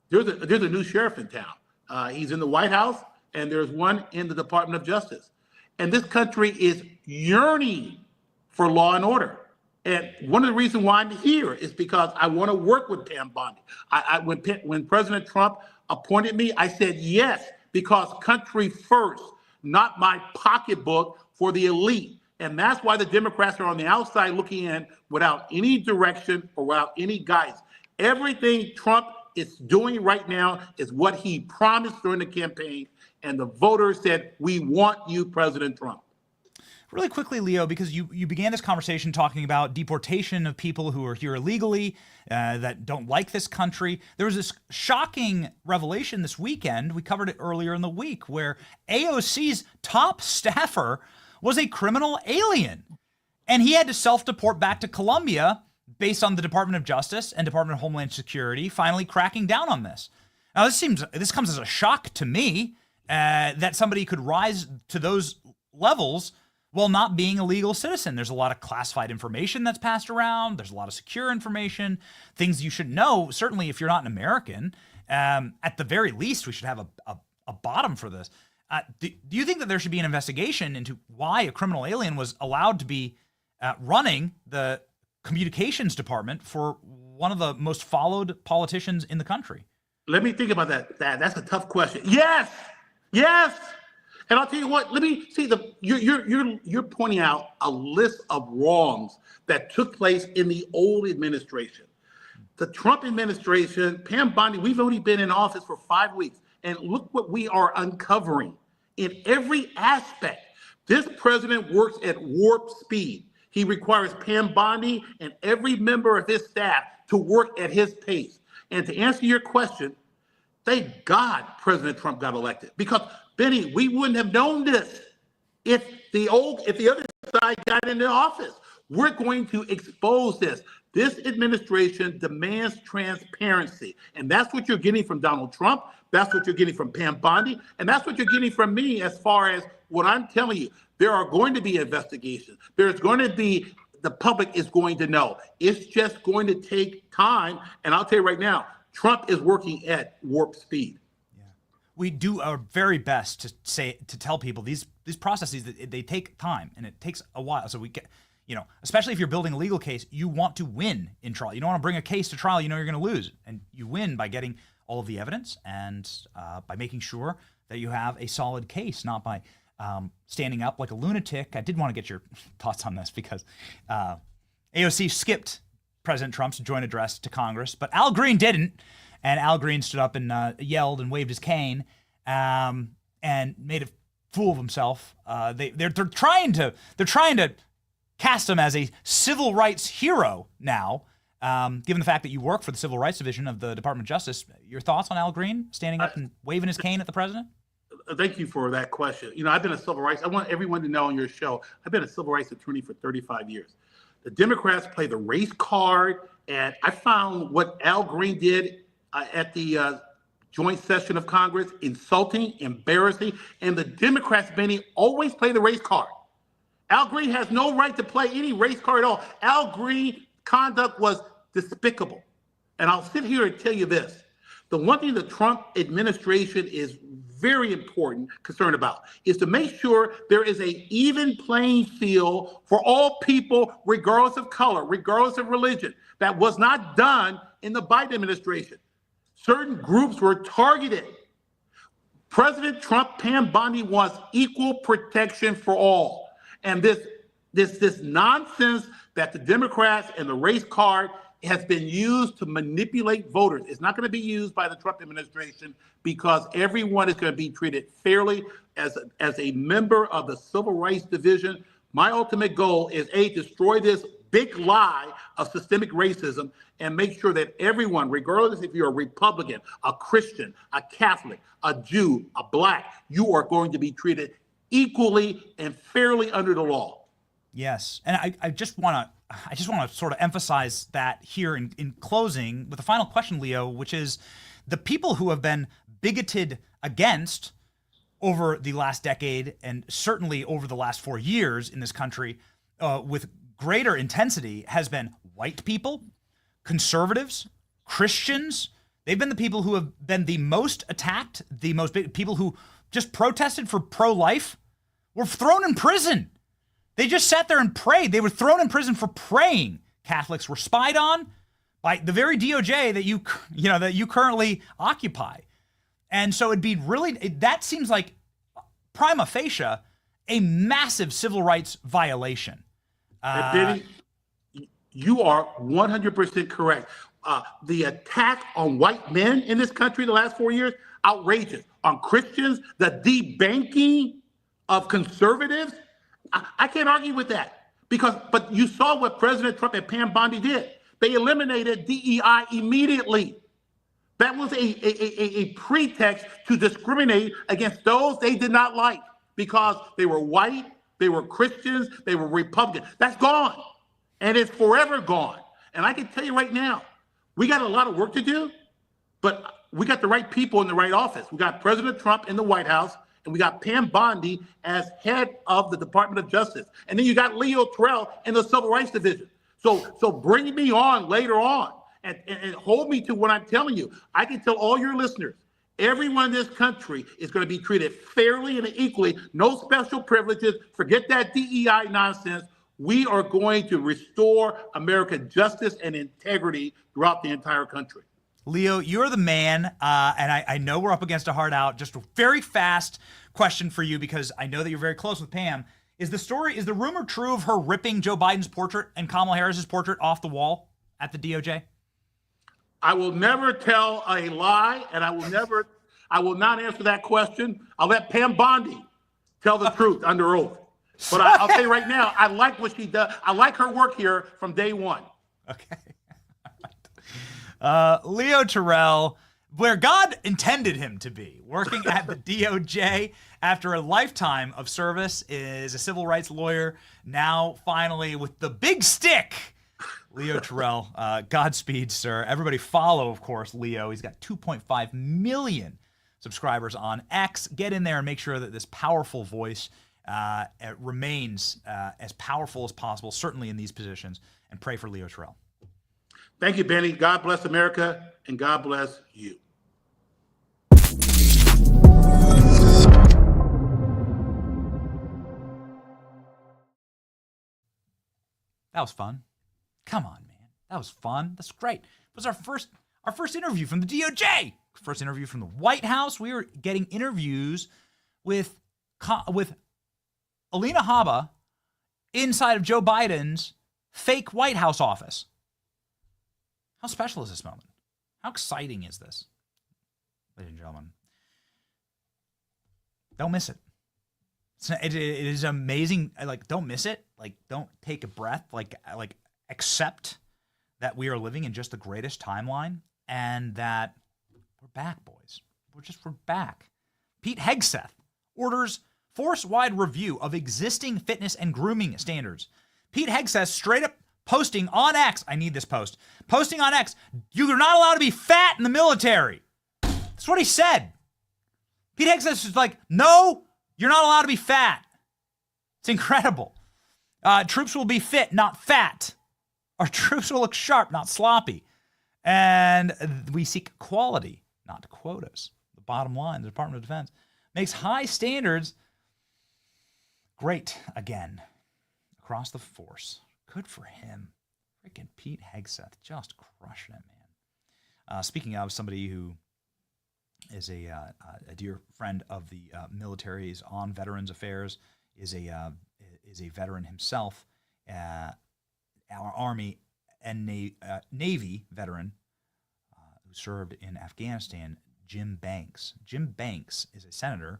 S17: There's a new sheriff in town. He's in the White House, and there's one in the Department of Justice. And this country is yearning for law and order. And one of the reasons why I'm here is because I want to work with Pam Bondi. When President Trump appointed me, I said yes, because country first, not my pocketbook for the elite. And that's why the Democrats are on the outside looking in without any direction or without any guidance. Everything Trump is doing right now is what he promised during the campaign. And the voters said, we want you, President Trump.
S7: Really quickly, Leo, because you began this conversation talking about deportation of people who are here illegally, that don't like this country. There was this shocking revelation this weekend. We covered it earlier in the week where AOC's top staffer was a criminal alien. And he had to self-deport back to Colombia based on the Department of Justice and Department of Homeland Security finally cracking down on this. Now, this comes as a shock to me that somebody could rise to those levels while not being a legal citizen. There's a lot of classified information that's passed around. There's a lot of secure information, things you should know. Certainly, if you're not an American, at the very least, we should have a bottom for this. Do you think that there should be an investigation into why a criminal alien was allowed to be running the communications department for one of the most followed politicians in the country?
S17: Let me think about that. That's a tough question. Yes. And I'll tell you what. Let me see you're pointing out a list of wrongs that took place in the old administration. The Trump administration, Pam Bondi, we've only been in office for 5 weeks, and look what we are uncovering in every aspect. This president works at warp speed. He requires Pam Bondi and every member of his staff to work at his pace. And to answer your question, thank God President Trump got elected, because Benny, we wouldn't have known this if the other side got into office. We're going to expose this. This administration demands transparency, and that's what you're getting from Donald Trump. That's what you're getting from Pam Bondi, and that's what you're getting from me as far as what I'm telling you. There are going to be investigations. There's going to be, the public is going to know. It's just going to take time, and I'll tell you right now, Trump is working at warp speed.
S7: We do our very best to tell people these processes, that they take time and it takes a while. So we get, especially if you're building a legal case, you want to win in trial. You don't want to bring a case to trial you're going to lose, and you win by getting all of the evidence and by making sure that you have a solid case, not by standing up like a lunatic. I did want to get your thoughts on this because AOC skipped President Trump's joint address to Congress, but Al Green didn't. And Al Green stood up and yelled and waved his cane and made a fool of himself. They're trying to cast him as a civil rights hero now, given the fact that you work for the Civil Rights Division of the Department of Justice. Your thoughts on Al Green standing up and waving his cane at the president?
S17: Thank you for that question. I've been a civil rights. I want everyone to know on your show, I've been a civil rights attorney for 35 years. The Democrats play the race card, and I found what Al Green did at the joint session of Congress insulting, embarrassing, and the Democrats, Benny, always play the race card. Al Green has no right to play any race card at all. Al Green's conduct was despicable. And I'll sit here and tell you this. The one thing the Trump administration is very important, concerned about, is to make sure there is an even playing field for all people, regardless of color, regardless of religion. That was not done in the Biden administration. Certain groups were targeted. President Trump, Pam Bondi wants equal protection for all. And this nonsense that the Democrats and the race card has been used to manipulate voters. It's not going to be used by the Trump administration, because everyone is going to be treated fairly as a member of the Civil Rights Division. My ultimate goal is, destroy this big lie of systemic racism and make sure that everyone, regardless if you're a Republican, a Christian, a Catholic, a Jew, a Black, you are going to be treated equally and fairly under the law.
S7: Yes, and I just want to sort of emphasize that here in closing with the final question, Leo, which is the people who have been bigoted against over the last decade and certainly over the last 4 years in this country with greater intensity has been white people, conservatives, Christians. They've been the people who have been the most attacked, the most people who just protested for pro-life were thrown in prison. They just sat there and prayed. They were thrown in prison for praying. Catholics were spied on by the very DOJ that you currently occupy. And so it'd be that seems like prima facie a massive civil rights violation.
S17: Benny, you are 100% correct. The attack on white men in this country the last 4 years, outrageous. On Christians, the debanking of conservatives, I can't argue with that but you saw what President Trump and Pam Bondi did. They eliminated DEI immediately. That was a pretext to discriminate against those they did not like because they were white, they were Christians, they were Republicans. That's gone. And it's forever gone. And I can tell you right now, we got a lot of work to do, but we got the right people in the right office. We got President Trump in the White House, and we got Pam Bondi as head of the Department of Justice. And then you got Leo Terrell in the Civil Rights Division. So bring me on later on and hold me to what I'm telling you. I can tell all your listeners, everyone in this country is going to be treated fairly and equally, no special privileges. Forget that DEI nonsense. We are going to restore American justice and integrity throughout the entire country.
S7: Leo, you're the man, and I know we're up against a hard out. Just a very fast question for you because I know that you're very close with Pam. Is the rumor true of her ripping Joe Biden's portrait and Kamala Harris's portrait off the wall at the DOJ?
S17: I will never tell a lie, and I will not answer that question. I'll let Pam Bondi tell the truth under oath. But I'll tell you right now, I like what she does. I like her work here from day one.
S7: Okay. Leo Terrell, where God intended him to be, working at the DOJ after a lifetime of service, is a civil rights lawyer. Now, finally, with the big stick, Leo Terrell. Godspeed, sir. Everybody follow, of course, Leo. He's got 2.5 million subscribers on X. Get in there and make sure that this powerful voice remains as powerful as possible, certainly in these positions, and pray for Leo Terrell.
S17: Thank you, Benny. God bless America, and God bless you.
S7: That was fun. Come on, man. That was fun. That's great. It was our first interview from the DOJ. First interview from the White House. We were getting interviews with Alina Habba inside of Joe Biden's fake White House office. How special is this moment? How exciting is this? Ladies and gentlemen, don't miss it. It is amazing. Like, don't miss it. Like, don't take a breath. Like accept that we are living in just the greatest timeline and that we're back, boys. We're back. Pete Hegseth orders force-wide review of existing fitness and grooming standards. Pete Hegseth straight up posting on X. I need this post. Posting on X. You're not allowed to be fat in the military. That's what he said. Pete Hegseth is like, no, you're not allowed to be fat. It's incredible. Troops will be fit, not fat. Our troops will look sharp, not sloppy. And we seek quality, not quotas. The bottom line, the Department of Defense makes high standards great again across the force. Good for him. Freaking Pete Hegseth just crushing it, man. Speaking of somebody who is a dear friend of the military, is on Veterans Affairs, is a veteran himself, our Army and Navy veteran who served in Afghanistan, Jim Banks. Jim Banks is a senator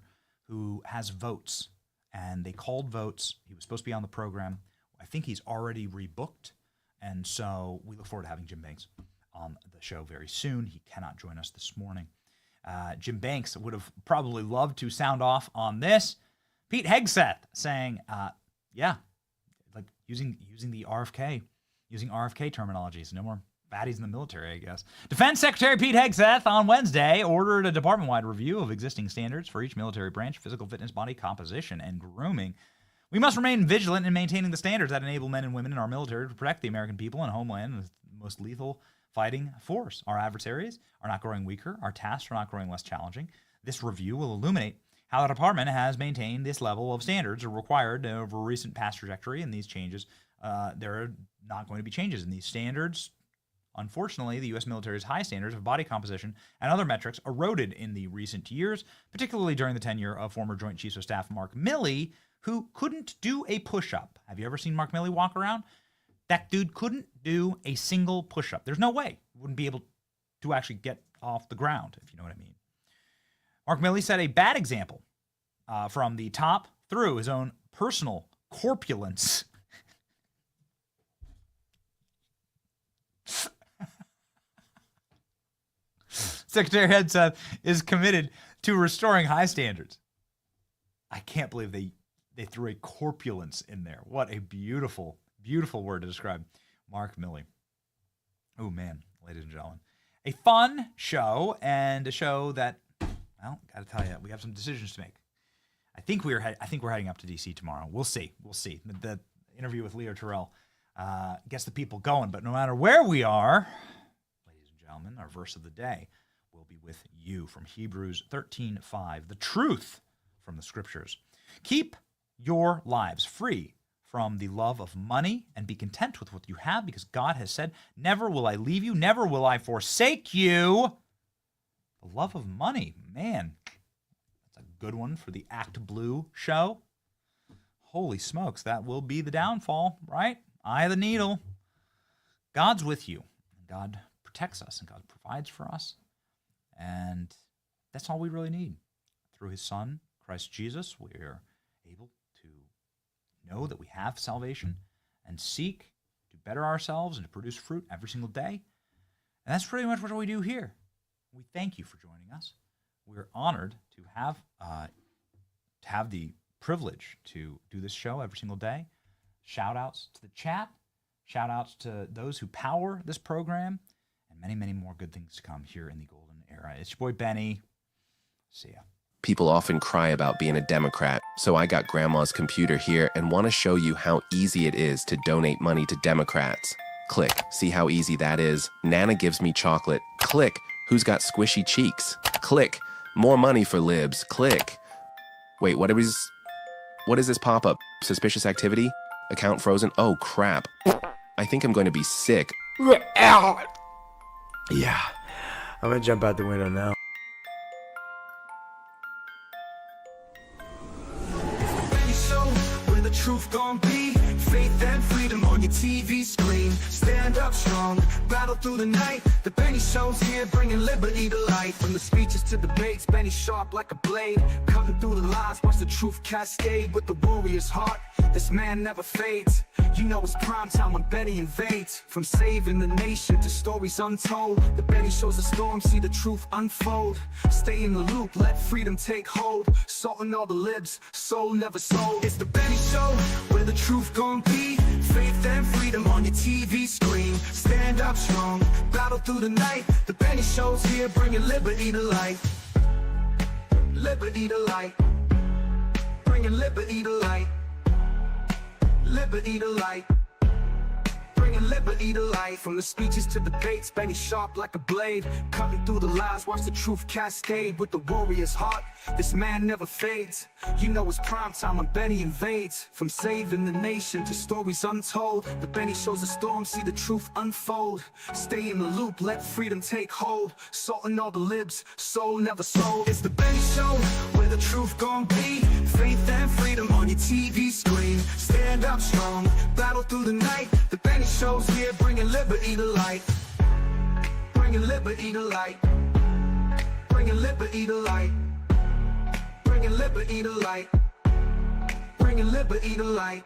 S7: who has votes, and they called votes. He was supposed to be on the program. I think he's already rebooked, and so we look forward to having Jim Banks on the show very soon. He cannot join us this morning. Jim Banks would have probably loved to sound off on this. Pete Hegseth saying, yeah, like using the RFK, using RFK terminologies. No more baddies in the military, I guess. Defense Secretary Pete Hegseth on Wednesday ordered a department-wide review of existing standards for each military branch, physical fitness, body composition, and grooming. We must remain vigilant in maintaining the standards that enable men and women in our military to protect the American people and homeland with the most lethal fighting force. Our adversaries are not growing weaker. Our tasks are not growing less challenging. This review will illuminate how the department has maintained this level of standards required over recent past trajectory, and these changes, there are not going to be changes in these standards. Unfortunately, the U.S. military's high standards of body composition and other metrics eroded in the recent years, particularly during the tenure of former Joint Chiefs of Staff Mark Milley, who couldn't do a push-up. Have you ever seen Mark Milley walk around? That dude couldn't do a single push-up. There's no way he wouldn't be able to actually get off the ground, if you know what I mean. Mark Milley set a bad example from the top through his own personal corpulence. Secretary Hegseth is committed to restoring high standards. I can't believe they threw a corpulence in there. What a beautiful, beautiful word to describe Mark Milley. Oh, man, ladies and gentlemen. A fun show, and a show that, well, got to tell you, we have some decisions to make. I think we're heading up to D.C. tomorrow. We'll see. The interview with Leo Terrell gets the people going. But no matter where we are, ladies and gentlemen, our verse of the day will be with you from Hebrews 13:5. The truth from the Scriptures. Keep your lives free from the love of money and be content with what you have, because God has said, never will I leave you, never will I forsake you. The love of money, man. That's a good one for the ActBlue show. Holy smokes, that will be the downfall, right? Eye of the needle. God's with you. God protects us and God provides for us. And that's all we really need. Through his Son, Christ Jesus, we are able to know that we have salvation and seek to better ourselves and to produce fruit every single day. And that's pretty much what we do here. We thank you for joining us. We're honored to have the privilege to do this show every single day. Shout outs to the chat. Shout outs to those who power this program, and many, many more good things to come here in the golden era. It's your boy Benny. See ya.
S5: People often cry about being a Democrat, so I got Grandma's computer here and want to show you how easy it is to donate money to Democrats. Click, see how easy that is? Nana gives me chocolate. Click, who's got squishy cheeks? Click, more money for libs. Click. Wait, what is this pop-up? Suspicious activity? Account frozen? Oh, crap. I think I'm going to be sick.
S6: Yeah, I'm gonna jump out the window now.
S19: Truth gon' be faith and freedom on your TV screen. Stand up strong, battle through the night. The Benny Show's here, bringing liberty to light. From the speeches to debates, Benny sharp like a blade, cutting through the lies, watch the truth cascade. With the warrior's heart, this man never fades. You know it's prime time when Benny invades. From saving the nation to stories untold, the Benny Show's a storm, see the truth unfold. Stay in the loop, let freedom take hold. Salting all the libs, soul never sold. It's the Benny Show, where the truth gon' be. Faith and freedom on your TV screen. Stand up strong, battle through the night. The Benny Show's here, bringing liberty to light. Liberty to light. Bringing liberty to light. Liberty to light. Bringing liberty to light. From the speeches to debates, Benny sharp like a blade, cutting through the lies, watch the truth cascade. With the warrior's heart, this man never fades. You know it's prime time when Benny invades. From saving the nation to stories untold, the Benny Show's a storm, see the truth unfold. Stay in the loop, let freedom take hold. Salting all the libs, soul never sold. It's the Benny Show, where the truth gon' be. Faith and freedom on your TV screen. Stand up strong, battle through the night. The Benny Show's here, bringing liberty to light. Bringing liberty to light. Bringing liberty to light. Bringing liberty to light. Bringing liberty to light.